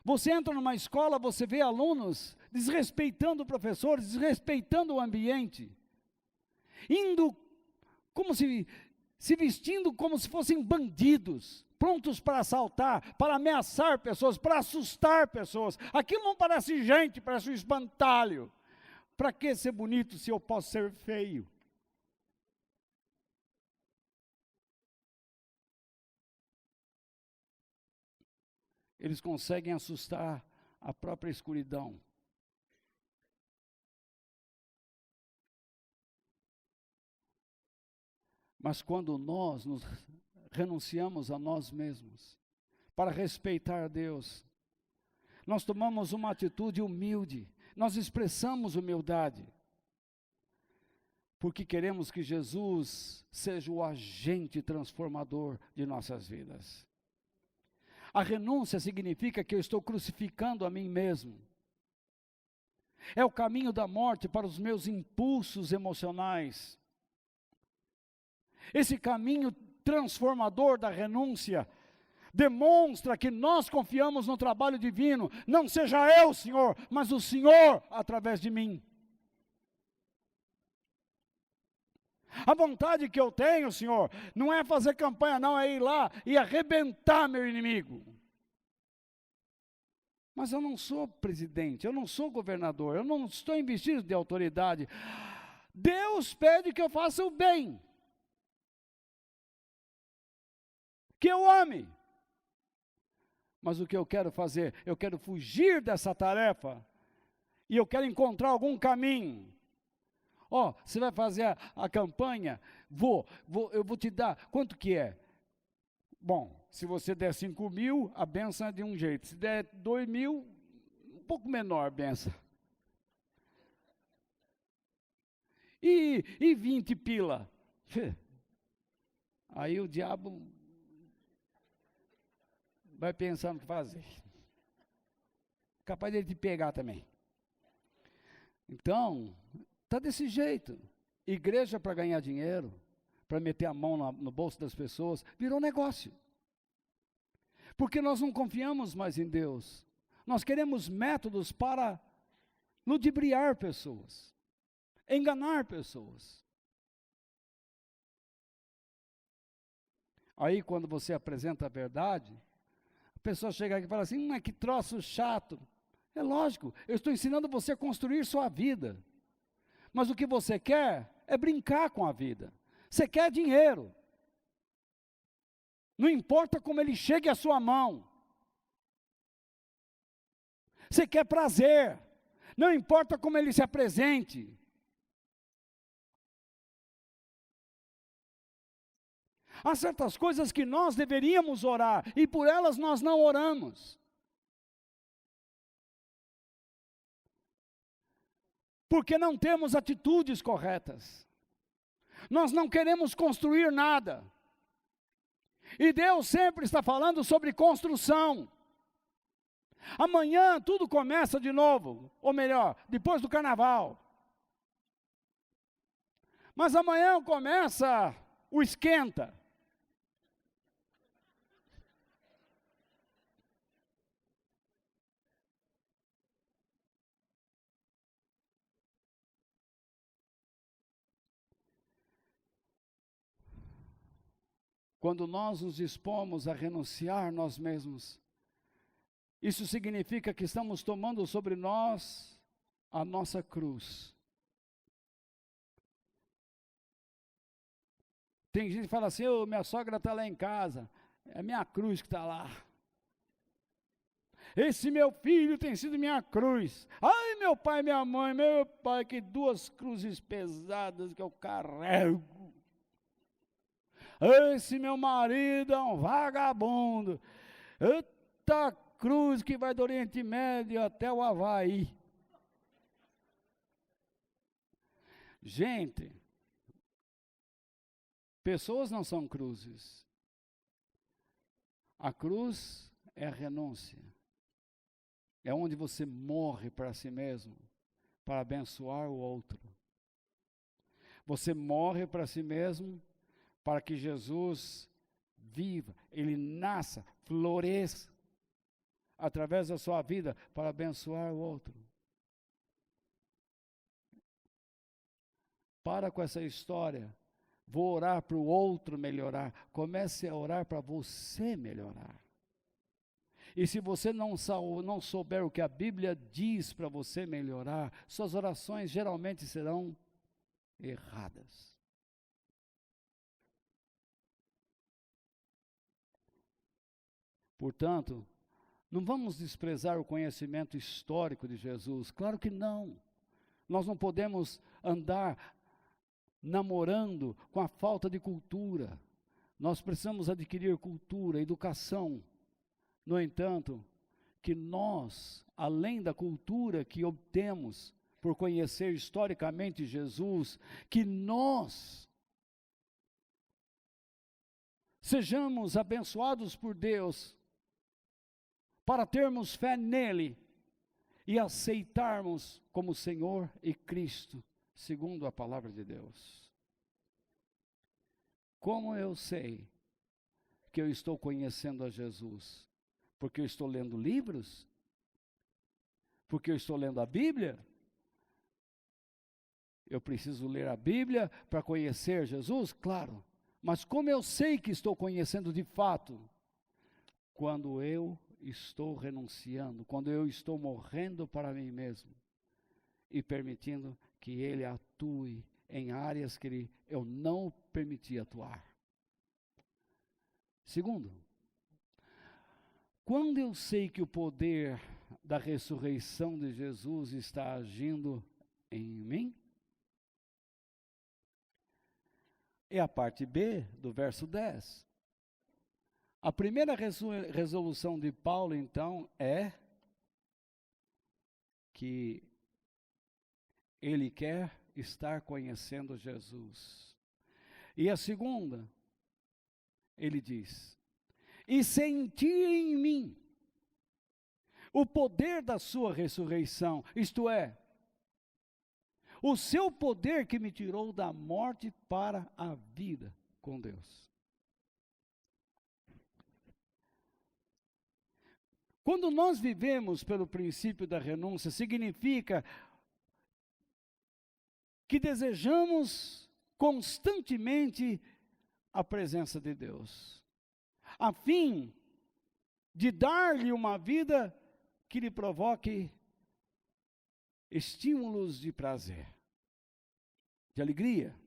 Você entra numa escola, você vê alunos desrespeitando professores, desrespeitando o ambiente, indo como se vestindo como se fossem bandidos, prontos para assaltar, para ameaçar pessoas, para assustar pessoas. Aquilo não parece gente, parece um espantalho. Para que ser bonito se eu posso ser feio? Eles conseguem assustar a própria escuridão. Mas quando nós nos renunciamos a nós mesmos, para respeitar Deus, nós tomamos uma atitude humilde, nós expressamos humildade, porque queremos que Jesus seja o agente transformador de nossas vidas. A renúncia significa que eu estou crucificando a mim mesmo. É o caminho da morte para os meus impulsos emocionais. Esse caminho transformador da renúncia demonstra que nós confiamos no trabalho divino. Não seja eu, Senhor, mas o Senhor através de mim. A vontade que eu tenho, Senhor, não é fazer campanha, não, é ir lá e arrebentar meu inimigo. Mas eu não sou presidente, eu não sou governador, eu não estou investido de autoridade. Deus pede que eu faça o bem. que eu ame. Mas o que eu quero fazer? Eu quero fugir dessa tarefa e eu quero encontrar algum caminho. Você vai fazer a campanha? Eu vou te dar. Quanto que é? Bom, se você der 5.000, a benção é de um jeito. Se der 2.000, um pouco menor a benção. E 20 pila? Aí o diabo vai pensar no que fazer. Capaz de ele te pegar também. Então, está desse jeito. Igreja para ganhar dinheiro, para meter a mão no bolso das pessoas, virou negócio. Porque nós não confiamos mais em Deus. Nós queremos métodos para ludibriar pessoas, enganar pessoas. Aí, quando você apresenta a verdade, a pessoa chega aqui e fala assim, mas que troço chato. É lógico, eu estou ensinando você a construir sua vida. Mas o que você quer é brincar com a vida. Você quer dinheiro. Não importa como ele chegue à sua mão. Você quer prazer. Não importa como ele se apresente. Há certas coisas que nós deveríamos orar e por elas nós não oramos. Porque não temos atitudes corretas. Nós não queremos construir nada. E Deus sempre está falando sobre construção. Amanhã tudo começa de novo, ou melhor, depois do carnaval. Mas amanhã começa o esquenta. Quando nós nos dispomos a renunciar nós mesmos, isso significa que estamos tomando sobre nós a nossa cruz. Tem gente que fala assim, minha sogra está lá em casa, é minha cruz que está lá. Esse meu filho tem sido minha cruz. Ai, meu pai, minha mãe, meu pai, que 2 cruzes pesadas que eu carrego. Esse meu marido é um vagabundo. Eita cruz que vai do Oriente Médio até o Havaí. Gente, pessoas não são cruzes. A cruz é a renúncia. É onde você morre para si mesmo, para abençoar o outro. Você morre para si mesmo, para que Jesus viva, Ele nasça, floresça, através da sua vida, para abençoar o outro. Para com essa história, vou orar para o outro melhorar, comece a orar para você melhorar. E se você não souber o que a Bíblia diz para você melhorar, suas orações geralmente serão erradas. Portanto, não vamos desprezar o conhecimento histórico de Jesus, claro que não. Nós não podemos andar namorando com a falta de cultura. Nós precisamos adquirir cultura, educação. No entanto, que nós, além da cultura que obtemos por conhecer historicamente Jesus, que nós sejamos abençoados por Deus, para termos fé nele e aceitarmos como Senhor e Cristo, segundo a palavra de Deus. Como eu sei que eu estou conhecendo a Jesus? Porque eu estou lendo livros? Porque eu estou lendo a Bíblia? Eu preciso ler a Bíblia para conhecer Jesus? Claro. Mas como eu sei que estou conhecendo de fato? Quando eu estou renunciando, quando eu estou morrendo para mim mesmo e permitindo que Ele atue em áreas que eu não permiti atuar. Segundo, quando eu sei que o poder da ressurreição de Jesus está agindo em mim, é a parte B do verso 10. A primeira resolução de Paulo, então, é que ele quer estar conhecendo Jesus. E a segunda, ele diz: e sentir em mim o poder da sua ressurreição, isto é, o seu poder que me tirou da morte para a vida com Deus. Quando nós vivemos pelo princípio da renúncia, significa que desejamos constantemente a presença de Deus, a fim de dar-lhe uma vida que lhe provoque estímulos de prazer, de alegria.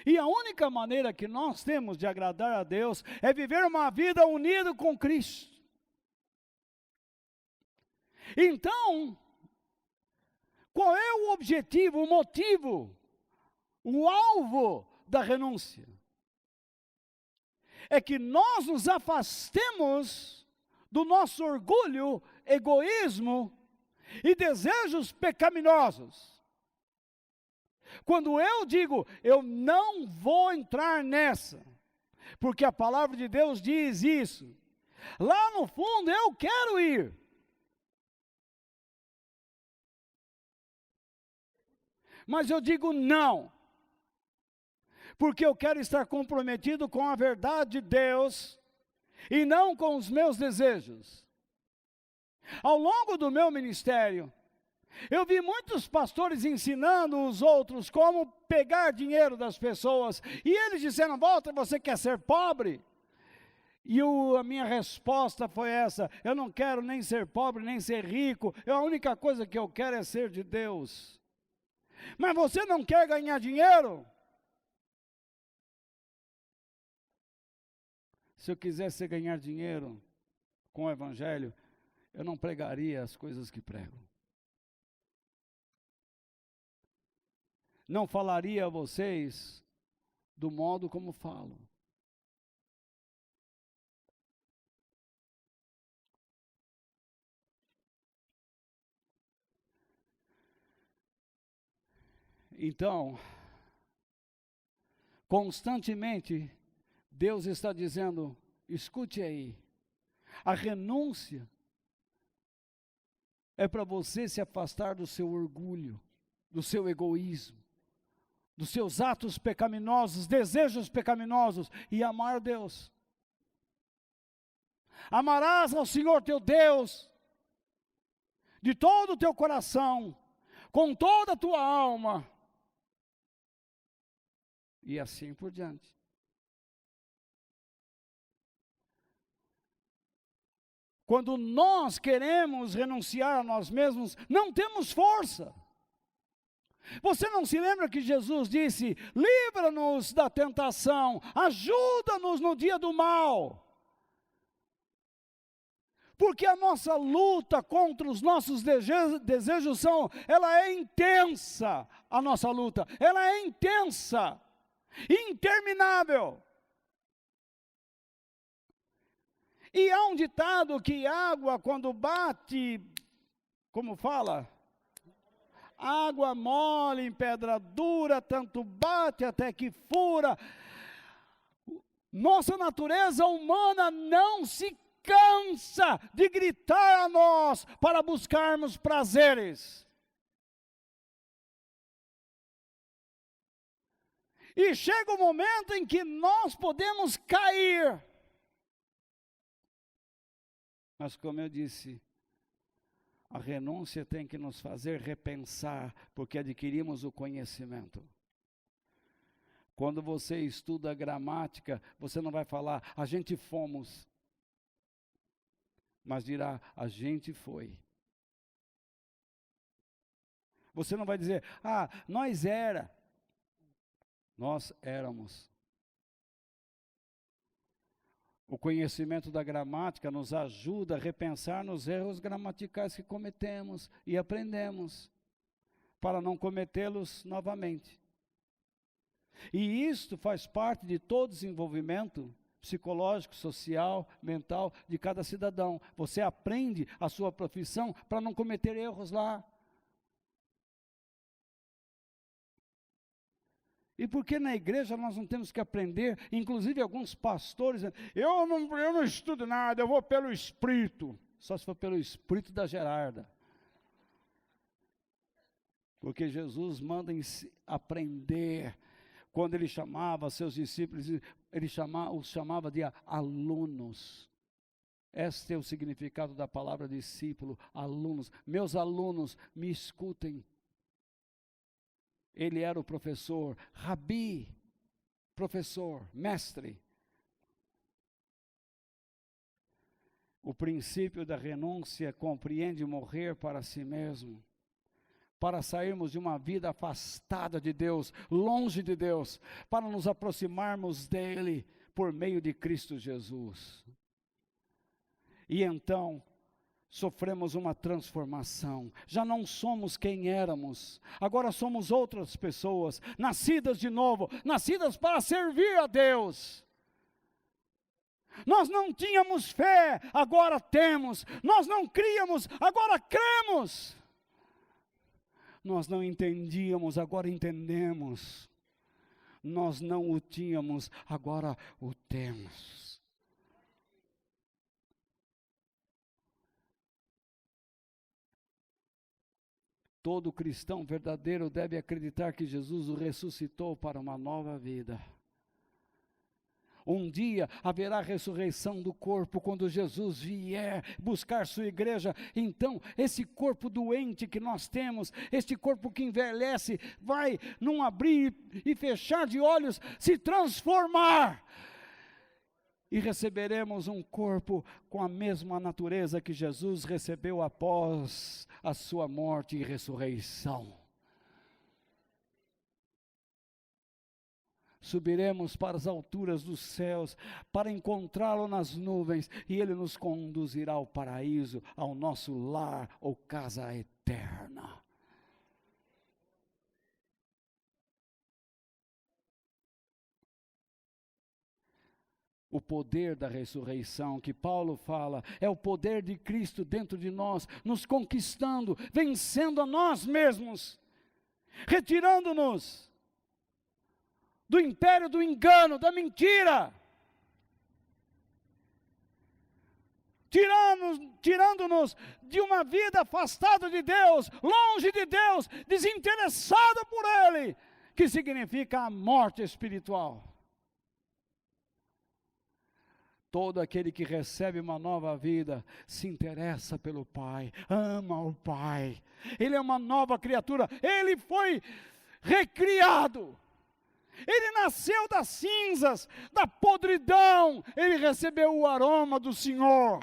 E a única maneira que nós temos de agradar a Deus é viver uma vida unida com Cristo. Então, qual é o objetivo, o motivo, o alvo da renúncia? É que nós nos afastemos do nosso orgulho, egoísmo e desejos pecaminosos. Quando eu digo, eu não vou entrar nessa, porque a palavra de Deus diz isso, lá no fundo eu quero ir. Mas eu digo não, porque eu quero estar comprometido com a verdade de Deus e não com os meus desejos. Ao longo do meu ministério, eu vi muitos pastores ensinando os outros como pegar dinheiro das pessoas, e eles disseram: Walter, você quer ser pobre? E a minha resposta foi essa: eu não quero nem ser pobre, nem ser rico, a única coisa que eu quero é ser de Deus. Mas você não quer ganhar dinheiro? Se eu quisesse ganhar dinheiro com o Evangelho, eu não pregaria as coisas que prego. Não falaria a vocês do modo como falo. Então, constantemente, Deus está dizendo: escute aí, a renúncia é para você se afastar do seu orgulho, do seu egoísmo, dos seus atos pecaminosos, desejos pecaminosos, e amar Deus. Amarás ao Senhor teu Deus de todo o teu coração, com toda a tua alma, e assim por diante. Quando nós queremos renunciar a nós mesmos, não temos força. Você não se lembra que Jesus disse: livra-nos da tentação, ajuda-nos no dia do mal. Porque a nossa luta contra os nossos desejos ela é intensa, a nossa luta, ela é intensa, interminável. E há um ditado que água quando bate, como fala? Água mole em pedra dura, tanto bate até que fura. Nossa natureza humana não se cansa de gritar a nós para buscarmos prazeres. E chega o momento em que nós podemos cair. Mas como eu disse, a renúncia tem que nos fazer repensar, porque adquirimos o conhecimento. Quando você estuda gramática, você não vai falar, a gente fomos, mas dirá, a gente foi. Você não vai dizer, nós éramos. O conhecimento da gramática nos ajuda a repensar nos erros gramaticais que cometemos e aprendemos, para não cometê-los novamente. E isto faz parte de todo desenvolvimento psicológico, social, mental de cada cidadão. Você aprende a sua profissão para não cometer erros lá. E por que na igreja nós não temos que aprender? Inclusive alguns pastores, eu não estudo nada, eu vou pelo Espírito. Só se for pelo Espírito da Gerarda. Porque Jesus manda aprender. Quando ele chamava seus discípulos, ele os chamava de alunos. Este é o significado da palavra discípulo, alunos. Meus alunos, me escutem. Ele era o professor, rabi, professor, mestre. O princípio da renúncia compreende morrer para si mesmo, para sairmos de uma vida afastada de Deus, longe de Deus, para nos aproximarmos dele por meio de Cristo Jesus. E então, sofremos uma transformação, já não somos quem éramos, agora somos outras pessoas, nascidas de novo, nascidas para servir a Deus. Nós não tínhamos fé, agora temos, nós não críamos, agora cremos. Nós não entendíamos, agora entendemos. Nós não o tínhamos, agora o temos. Todo cristão verdadeiro deve acreditar que Jesus o ressuscitou para uma nova vida. Um dia haverá ressurreição do corpo quando Jesus vier buscar sua igreja. Então, esse corpo doente que nós temos, este corpo que envelhece, vai num abrir e fechar de olhos, se transformar. E receberemos um corpo com a mesma natureza que Jesus recebeu após a sua morte e ressurreição. Subiremos para as alturas dos céus, para encontrá-lo nas nuvens, e ele nos conduzirá ao paraíso, ao nosso lar ou casa eterna. O poder da ressurreição que Paulo fala, é o poder de Cristo dentro de nós, nos conquistando, vencendo a nós mesmos, retirando-nos do império do engano, da mentira, tirando-nos de uma vida afastada de Deus, longe de Deus, desinteressada por Ele, que significa a morte espiritual. Todo aquele que recebe uma nova vida se interessa pelo Pai, ama o Pai. Ele é uma nova criatura, ele foi recriado. Ele nasceu das cinzas, da podridão, ele recebeu o aroma do Senhor.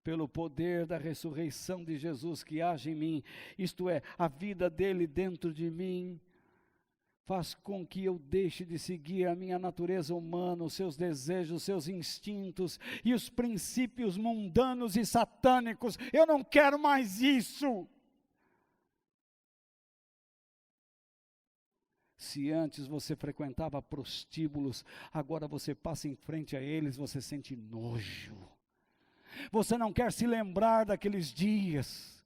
Pelo poder da ressurreição de Jesus que age em mim, isto é, a vida dele dentro de mim, faz com que eu deixe de seguir a minha natureza humana, os seus desejos, os seus instintos e os princípios mundanos e satânicos. Eu não quero mais isso. Se antes você frequentava prostíbulos, agora você passa em frente a eles, você sente nojo. Você não quer se lembrar daqueles dias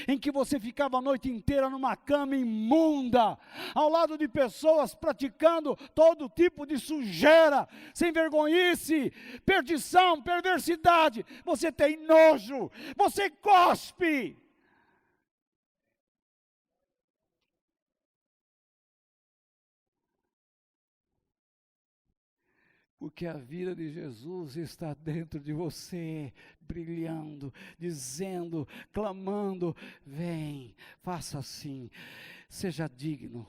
em que você ficava a noite inteira numa cama imunda, ao lado de pessoas praticando todo tipo de sujeira, sem vergonhice, perdição, perversidade. Você tem nojo, você cospe. Porque a vida de Jesus está dentro de você, brilhando, dizendo, clamando, vem, faça assim, seja digno.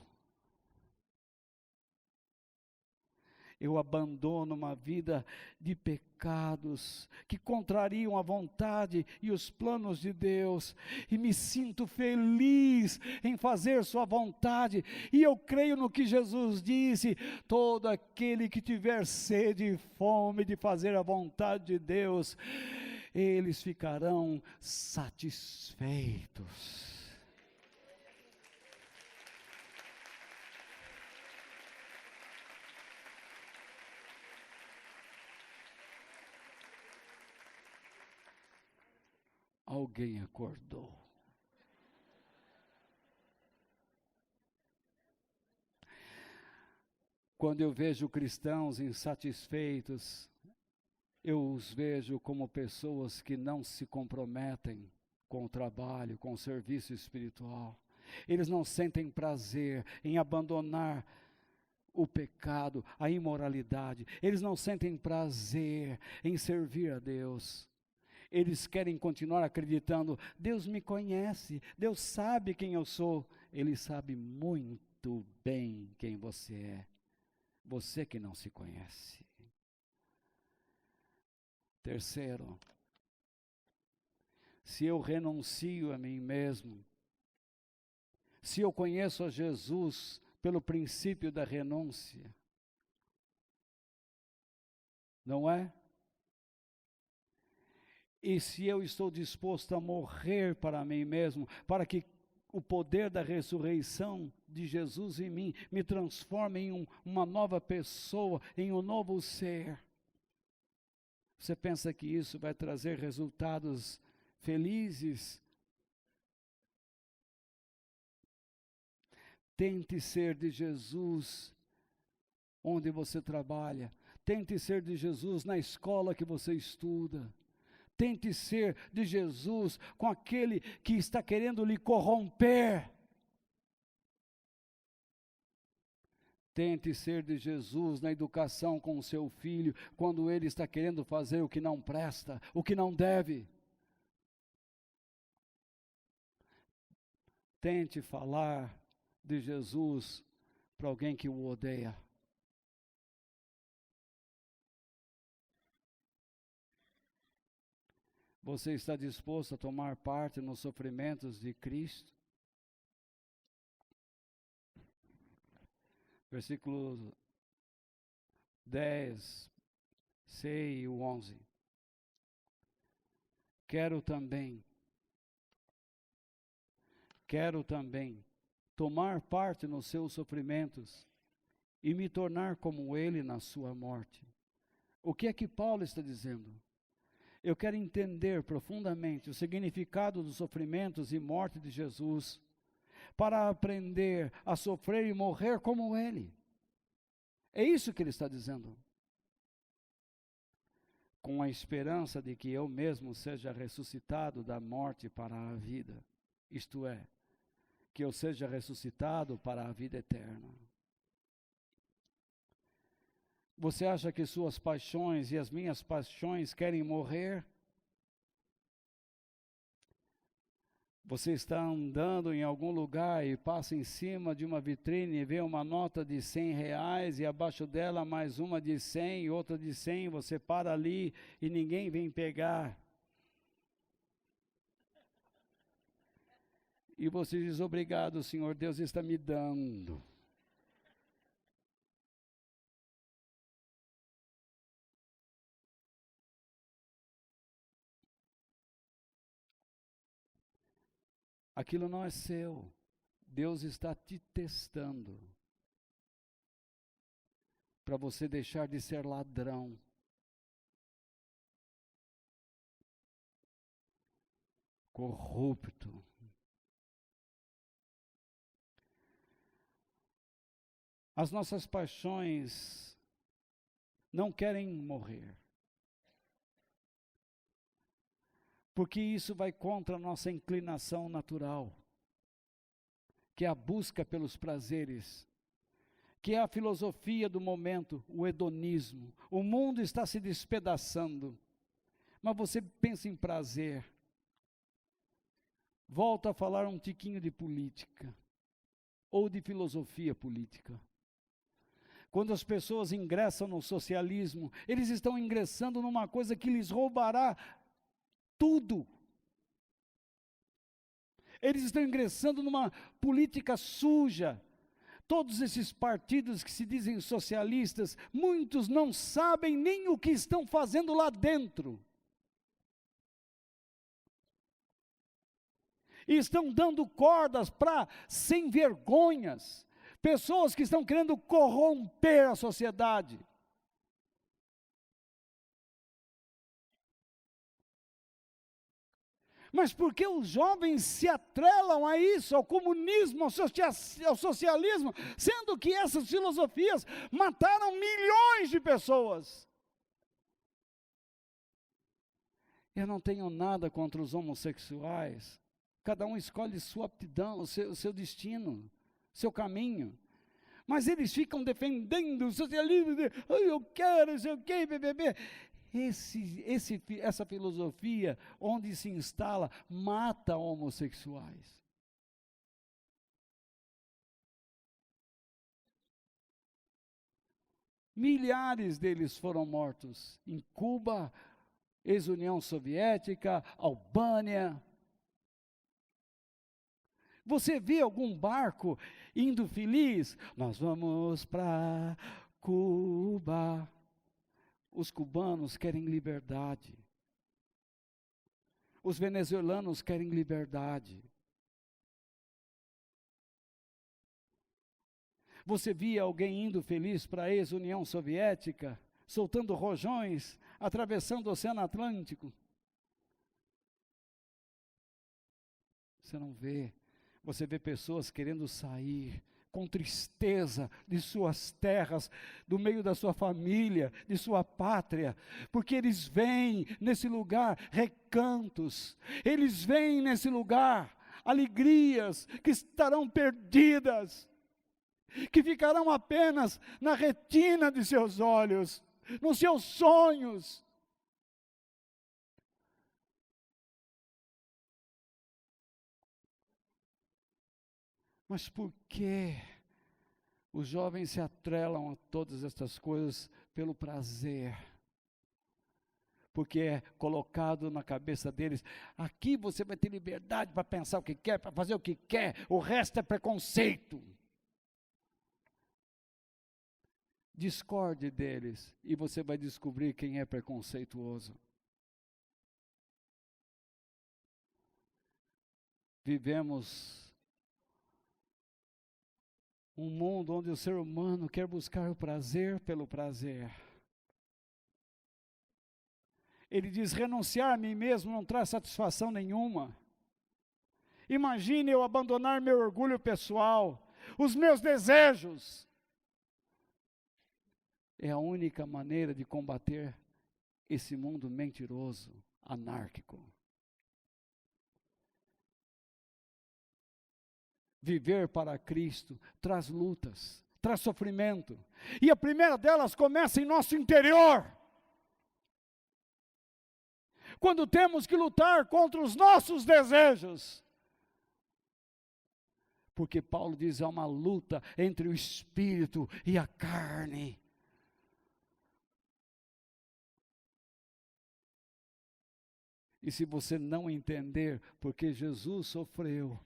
eu abandono uma vida de pecados que contrariam a vontade e os planos de Deus, e me sinto feliz em fazer sua vontade, e eu creio no que Jesus disse: todo aquele que tiver sede e fome de fazer a vontade de Deus, eles ficarão satisfeitos. Alguém acordou. Quando eu vejo cristãos insatisfeitos, eu os vejo como pessoas que não se comprometem com o trabalho, com o serviço espiritual. Eles não sentem prazer em abandonar o pecado, a imoralidade. Eles não sentem prazer em servir a Deus. Eles querem continuar acreditando: Deus me conhece, Deus sabe quem eu sou. Ele sabe muito bem quem você é. Você que não se conhece. Terceiro, se eu renuncio a mim mesmo, se eu conheço a Jesus pelo princípio da renúncia, não é? E se eu estou disposto a morrer para mim mesmo, para que o poder da ressurreição de Jesus em mim me transforme em uma nova pessoa, em um novo ser, você pensa que isso vai trazer resultados felizes? Tente ser de Jesus onde você trabalha. Tente ser de Jesus na escola que você estuda. Tente ser de Jesus com aquele que está querendo lhe corromper. Tente ser de Jesus na educação com o seu filho, quando ele está querendo fazer o que não presta, o que não deve. Tente falar de Jesus para alguém que o odeia. Você está disposto a tomar parte nos sofrimentos de Cristo? Versículo 10, 6 e 11. Quero também tomar parte nos seus sofrimentos e me tornar como ele na sua morte. O que é que Paulo está dizendo? Eu quero entender profundamente o significado dos sofrimentos e morte de Jesus, para aprender a sofrer e morrer como ele. É isso que ele está dizendo. Com a esperança de que eu mesmo seja ressuscitado da morte para a vida. Isto é, que eu seja ressuscitado para a vida eterna. Você acha que suas paixões e as minhas paixões querem morrer? Você está andando em algum lugar e passa em cima de uma vitrine e vê uma nota de R$100 e abaixo dela mais uma de 100 e outra de 100, você para ali e ninguém vem pegar. E você diz: obrigado, Senhor, Deus está me dando. Aquilo não é seu. Deus está te testando para você deixar de ser ladrão. Corrupto. As nossas paixões não querem morrer. Porque isso vai contra a nossa inclinação natural, que é a busca pelos prazeres, que é a filosofia do momento, o hedonismo. O mundo está se despedaçando, mas você pensa em prazer. Volta a falar um tiquinho de política, ou de filosofia política. Quando as pessoas ingressam no socialismo, eles estão ingressando numa coisa que lhes roubará tudo. Eles estão ingressando numa política suja. Todos esses partidos que se dizem socialistas, muitos não sabem nem o que estão fazendo lá dentro. E estão dando cordas para sem vergonhas, pessoas que estão querendo corromper a sociedade. Mas por que os jovens se atrelam a isso, ao comunismo, ao socialismo, sendo que essas filosofias mataram milhões de pessoas? Eu não tenho nada contra os homossexuais. Cada um escolhe sua aptidão, o seu destino, seu caminho. Mas eles ficam defendendo o socialismo, eu quero, não sei o quê, BBB. Essa filosofia, onde se instala, mata homossexuais. Milhares deles foram mortos em Cuba, ex-União Soviética, Albânia. Você vê algum barco indo feliz? Nós vamos para Cuba. Os cubanos querem liberdade. Os venezuelanos querem liberdade. Você via alguém indo feliz para a ex-União Soviética, soltando rojões, atravessando o Oceano Atlântico? Você não vê. Você vê pessoas querendo sair com tristeza de suas terras, do meio da sua família, de sua pátria, porque eles veem nesse lugar recantos, eles veem nesse lugar alegrias que estarão perdidas, que ficarão apenas na retina de seus olhos, nos seus sonhos. Mas por que os jovens se atrelam a todas estas coisas pelo prazer? Porque é colocado na cabeça deles, aqui você vai ter liberdade para pensar o que quer, para fazer o que quer, o resto é preconceito. Discorde deles e você vai descobrir quem é preconceituoso. Vivemos um mundo onde o ser humano quer buscar o prazer pelo prazer. Ele diz, renunciar a mim mesmo não traz satisfação nenhuma. Imagine eu abandonar meu orgulho pessoal, os meus desejos. É a única maneira de combater esse mundo mentiroso, anárquico. Viver para Cristo traz lutas, traz sofrimento. E a primeira delas começa em nosso interior. Quando temos que lutar contra os nossos desejos. Porque Paulo diz, há uma luta entre o espírito e a carne. E se você não entender porque Jesus sofreu,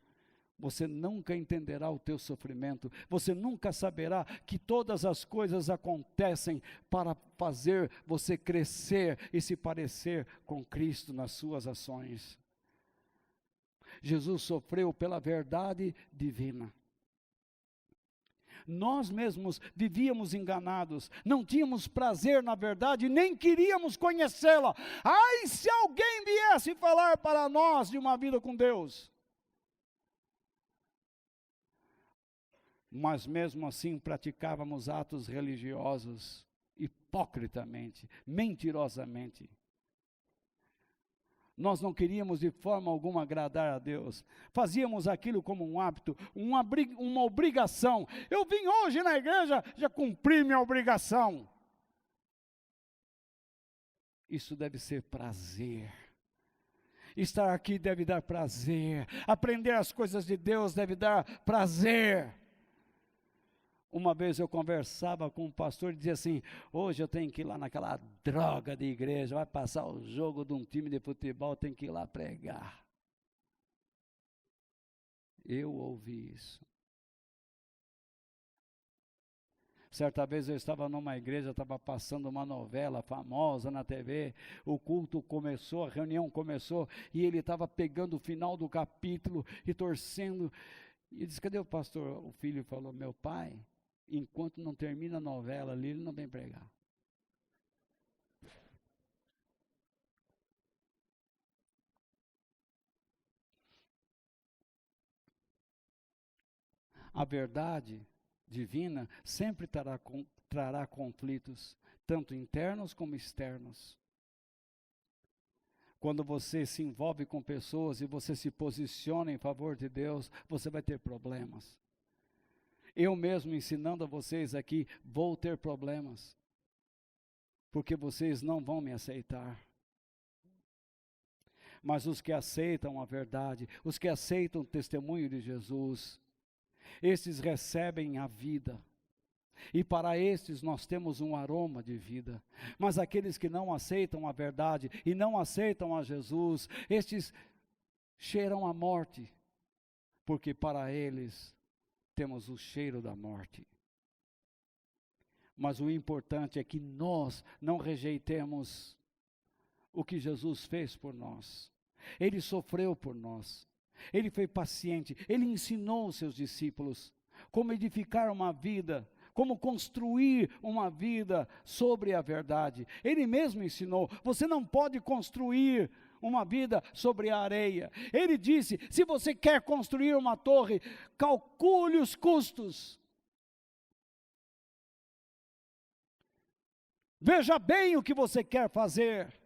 você nunca entenderá o teu sofrimento, você nunca saberá que todas as coisas acontecem para fazer você crescer e se parecer com Cristo nas suas ações. Jesus sofreu pela verdade divina. Nós mesmos vivíamos enganados, não tínhamos prazer na verdade, nem queríamos conhecê-la. Ai, se alguém viesse falar para nós de uma vida com Deus. Mas mesmo assim praticávamos atos religiosos, hipocritamente, mentirosamente. Nós não queríamos de forma alguma agradar a Deus. Fazíamos aquilo como um hábito, uma obrigação. Eu vim hoje na igreja, já cumpri minha obrigação. Isso deve ser prazer. Estar aqui deve dar prazer. Aprender as coisas de Deus deve dar prazer. Uma vez eu conversava com um pastor e dizia assim: hoje eu tenho que ir lá naquela droga de igreja, vai passar o jogo de um time de futebol, tem que ir lá pregar. Eu ouvi isso. Certa vez eu estava numa igreja, estava passando uma novela famosa na TV, o culto começou, a reunião começou, e ele estava pegando o final do capítulo e torcendo, e disse: cadê o pastor? O filho falou: meu pai, enquanto não termina a novela ali, ele não vem pregar. A verdade divina sempre trará conflitos, tanto internos como externos. Quando você se envolve com pessoas e você se posiciona em favor de Deus, você vai ter problemas. Eu mesmo ensinando a vocês aqui, vou ter problemas, porque vocês não vão me aceitar. Mas os que aceitam a verdade, os que aceitam o testemunho de Jesus, esses recebem a vida. E para estes nós temos um aroma de vida. Mas aqueles que não aceitam a verdade e não aceitam a Jesus, estes cheiram a morte, porque para eles temos o cheiro da morte. Mas o importante é que nós não rejeitemos o que Jesus fez por nós. Ele sofreu por nós. Ele foi paciente. Ele ensinou os seus discípulos como edificar uma vida, como construir uma vida sobre a verdade. Ele mesmo ensinou: você não pode construir uma vida sobre a areia. Ele disse: se você quer construir uma torre, calcule os custos. Veja bem o que você quer fazer.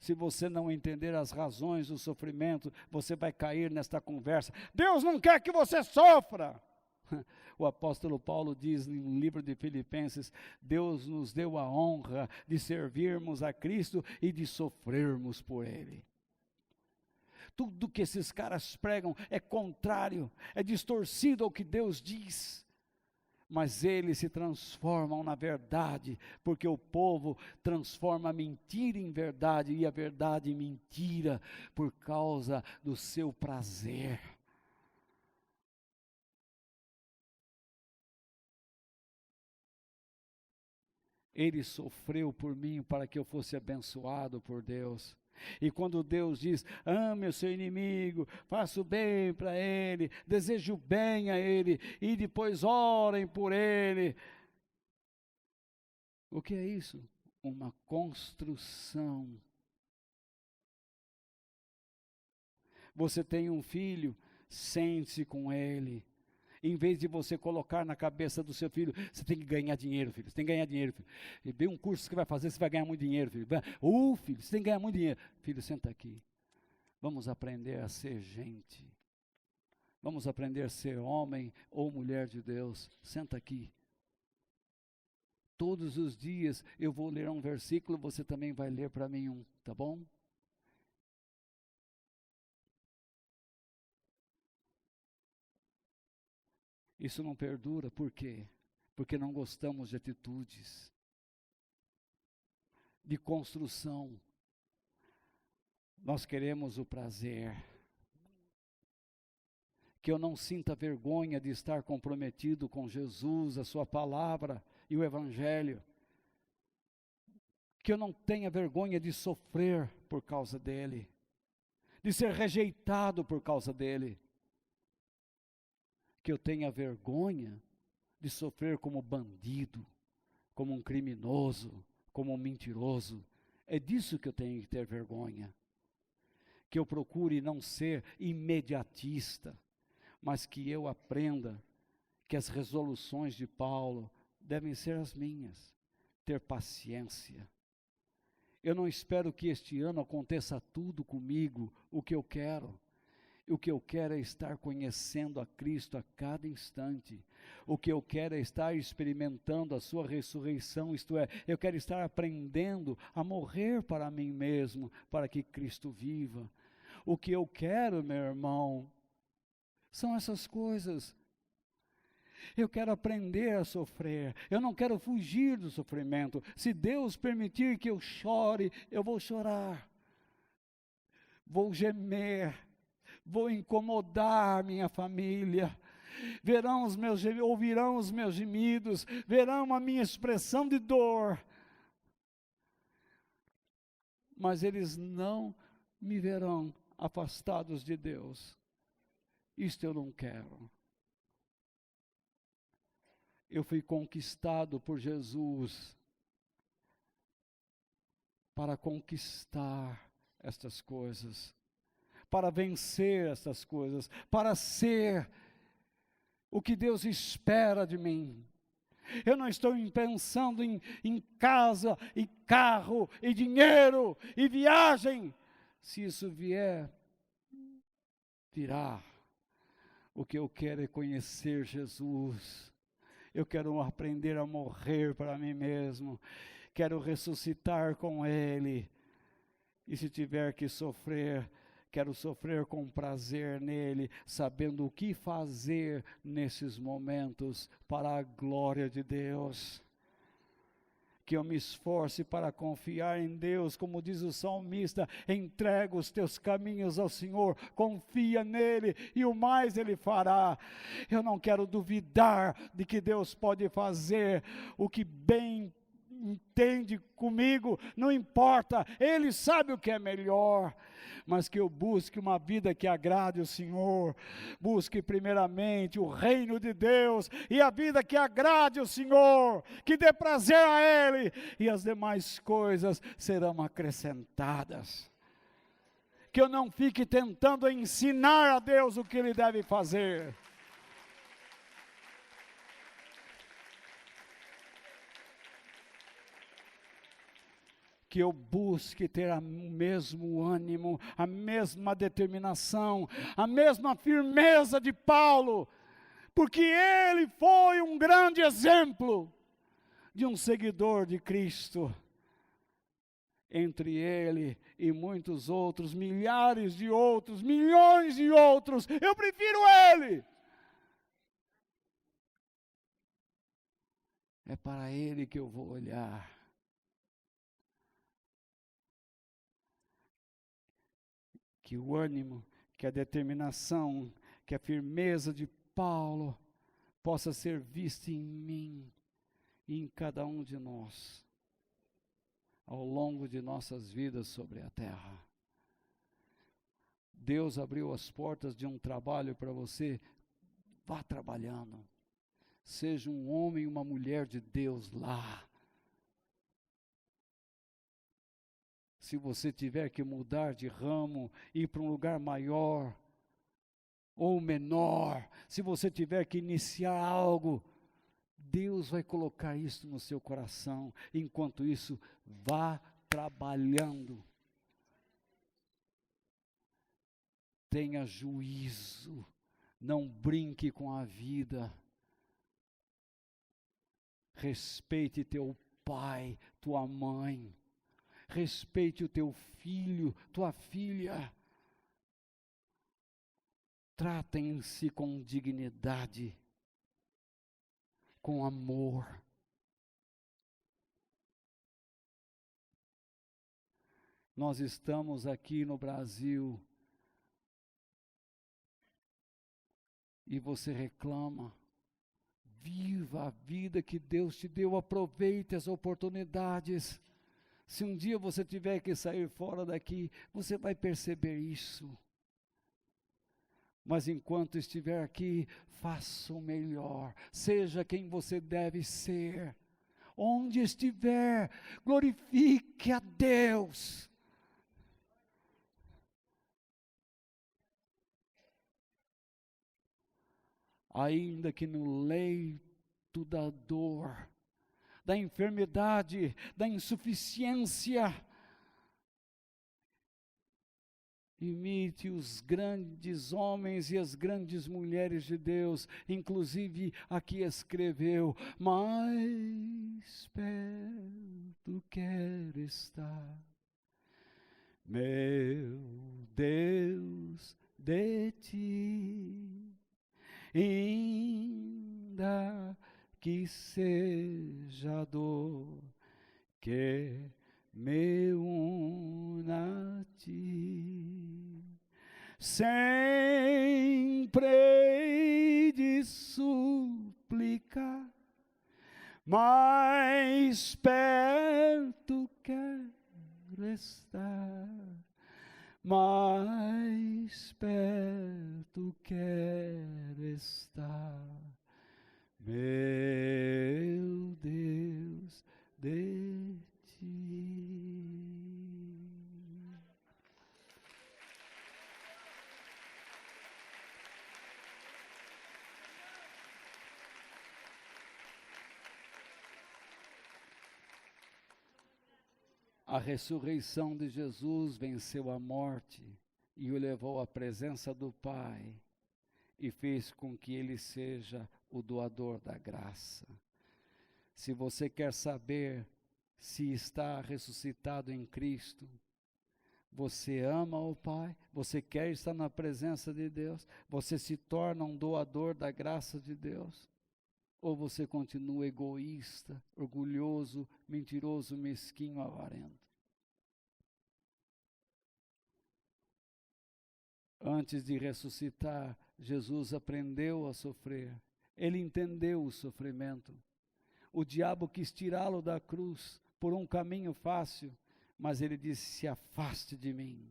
Se você não entender as razões do sofrimento, você vai cair nesta conversa: Deus não quer que você sofra. O apóstolo Paulo diz no livro de Filipenses: Deus nos deu a honra de servirmos a Cristo e de sofrermos por Ele. Tudo que esses caras pregam é contrário, é distorcido ao que Deus diz. Mas eles se transformam na verdade, porque o povo transforma a mentira em verdade e a verdade em mentira por causa do seu prazer. Ele sofreu por mim para que eu fosse abençoado por Deus. E quando Deus diz: ame o seu inimigo, faça o bem para ele, deseje o bem a ele, e depois orem por ele. O que é isso? Uma construção. Você tem um filho, sente-se com ele. Em vez de você colocar na cabeça do seu filho: você tem que ganhar dinheiro, filho, você tem que ganhar dinheiro, filho. E bem um curso que vai fazer, você vai ganhar muito dinheiro, filho. Filho, você tem que ganhar muito dinheiro. Filho, senta aqui. Vamos aprender a ser gente. Vamos aprender a ser homem ou mulher de Deus. Senta aqui. Todos os dias eu vou ler um versículo, você também vai ler para mim um, tá bom? Isso não perdura, por quê? Porque não gostamos de atitudes, de construção. Nós queremos o prazer. Que eu não sinta vergonha de estar comprometido com Jesus, a sua palavra e o Evangelho. Que eu não tenha vergonha de sofrer por causa dele, de ser rejeitado por causa dele. Que eu tenha vergonha de sofrer como bandido, como um criminoso, como um mentiroso. É disso que eu tenho que ter vergonha. Que eu procure não ser imediatista, mas que eu aprenda que as resoluções de Paulo devem ser as minhas. Ter paciência. Eu não espero que este ano aconteça tudo comigo, o que eu quero. O que eu quero é estar conhecendo a Cristo a cada instante. O que eu quero é estar experimentando a sua ressurreição, isto é, eu quero estar aprendendo a morrer para mim mesmo, para que Cristo viva. O que eu quero, meu irmão, São essas coisas. Eu quero aprender a sofrer. Eu não quero fugir do sofrimento. Se Deus permitir que eu chore, eu vou chorar. Vou gemer. Vou incomodar minha família. Ouvirão os meus gemidos. Verão a minha expressão de dor. Mas eles não me verão afastados de Deus. Isto eu não quero. Eu fui conquistado por Jesus para conquistar estas coisas, para vencer estas coisas, para ser o que Deus espera de mim. Eu não estou pensando em casa, e carro, e dinheiro, e viagem. Se isso vier, virá. O que eu quero é conhecer Jesus. Eu quero aprender a morrer para mim mesmo. Quero ressuscitar com Ele. E se tiver que sofrer, quero sofrer com prazer nele, sabendo o que fazer nesses momentos para a glória de Deus. Que eu me esforce para confiar em Deus, como diz o salmista, entrega os teus caminhos ao Senhor, confia nele e o mais ele fará. Eu não quero duvidar de que Deus pode fazer o que bem entende comigo, não importa, Ele sabe o que é melhor, mas que eu busque uma vida que agrade o Senhor, busque primeiramente o reino de Deus, e a vida que agrade o Senhor, que dê prazer a Ele, e as demais coisas serão acrescentadas. Que eu não fique tentando ensinar a Deus o que Ele deve fazer. Que eu busque ter o mesmo ânimo, a mesma determinação, a mesma firmeza de Paulo, porque ele foi um grande exemplo de um seguidor de Cristo. Entre ele e muitos outros, milhares de outros, milhões de outros, eu prefiro ele. É para ele que eu vou olhar. Que o ânimo, que a determinação, que a firmeza de Paulo possa ser vista em mim e em cada um de nós, ao longo de nossas vidas sobre a terra. Deus abriu as portas de um trabalho para você, vá trabalhando. Seja um homem e uma mulher de Deus lá. Se você tiver que mudar de ramo, ir para um lugar maior ou menor, se você tiver que iniciar algo, Deus vai colocar isso no seu coração. Enquanto isso, vá trabalhando. Tenha juízo, não brinque com a vida. Respeite teu pai, tua mãe. Respeite o teu filho, tua filha. Tratem-se com dignidade, com amor. Nós estamos aqui no Brasil e você reclama. Viva a vida que Deus te deu, aproveite as oportunidades. Se um dia você tiver que sair fora daqui, você vai perceber isso. Mas enquanto estiver aqui, faça o melhor. Seja quem você deve ser. Onde estiver, glorifique a Deus. Ainda que no leito da dor, da enfermidade, da insuficiência, imite os grandes homens e as grandes mulheres de Deus, inclusive aqui escreveu, mais perto quero estar, meu Deus, de ti. ainda que seja dor, que me una a ti. Sempre hei de suplicar, mais perto quero estar, mais perto quero estar, meu Deus, de ti. A ressurreição de Jesus venceu a morte e o levou à presença do Pai e fez com que ele seja o doador da graça. Se você quer saber se está ressuscitado em Cristo, você ama o Pai, você quer estar na presença de Deus, você se torna um doador da graça de Deus, ou você continua egoísta, orgulhoso, mentiroso, mesquinho, avarento? Antes de ressuscitar, Jesus aprendeu a sofrer. Ele entendeu o sofrimento. O diabo quis tirá-lo da cruz por um caminho fácil, mas ele disse: se afaste de mim.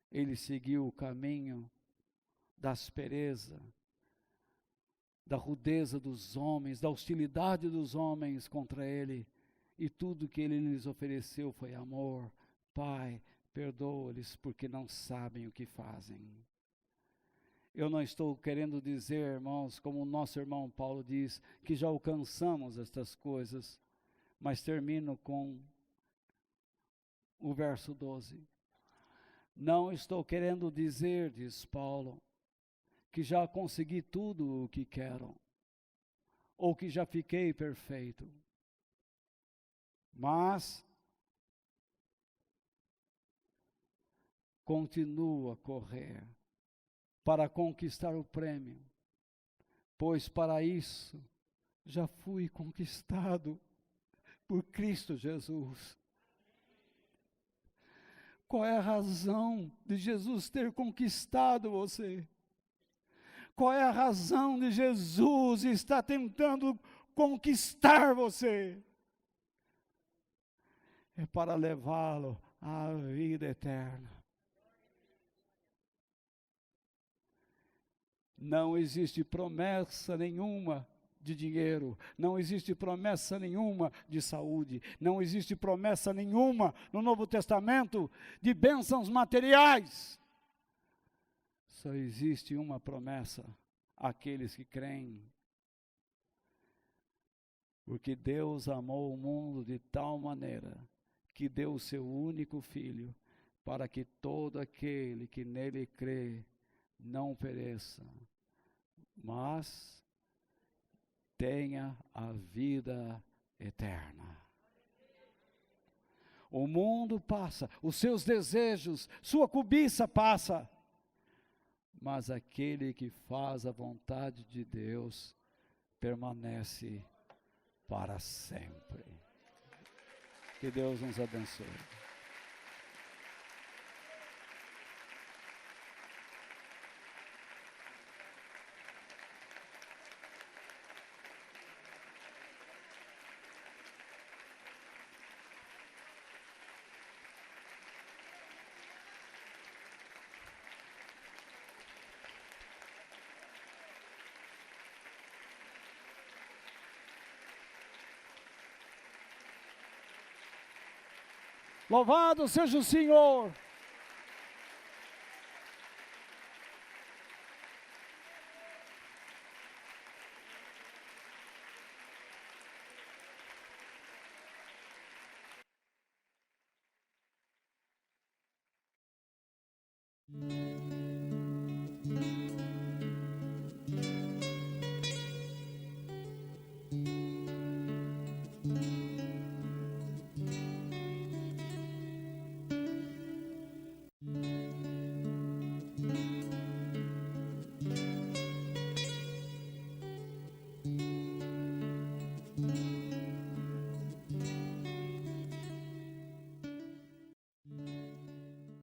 Ele seguiu o caminho da aspereza, da rudeza dos homens, da hostilidade dos homens contra ele, e tudo que ele lhes ofereceu foi amor. Pai, perdoa-lhes porque não sabem o que fazem. Eu não estou querendo dizer, irmãos, como o nosso irmão Paulo diz, que já alcançamos estas coisas, mas termino com o verso 12. Não estou querendo dizer, diz Paulo, que já consegui tudo o que quero, ou que já fiquei perfeito, mas continuo a correr para conquistar o prêmio, pois para isso já fui conquistado por Cristo Jesus. Qual é a razão de Jesus ter conquistado você? Qual é a razão de Jesus estar tentando conquistar você? É para levá-lo à vida eterna. Não existe promessa nenhuma de dinheiro, não existe promessa nenhuma de saúde, não existe promessa nenhuma no Novo Testamento de bênçãos materiais. Só existe uma promessa: àqueles que creem. Porque Deus amou o mundo de tal maneira que deu o seu único Filho, para que todo aquele que nele crê não pereça, mas tenha a vida eterna. O mundo passa, os seus desejos, sua cobiça passa, mas aquele que faz a vontade de Deus permanece para sempre. Que Deus nos abençoe. Louvado seja o Senhor. Amém.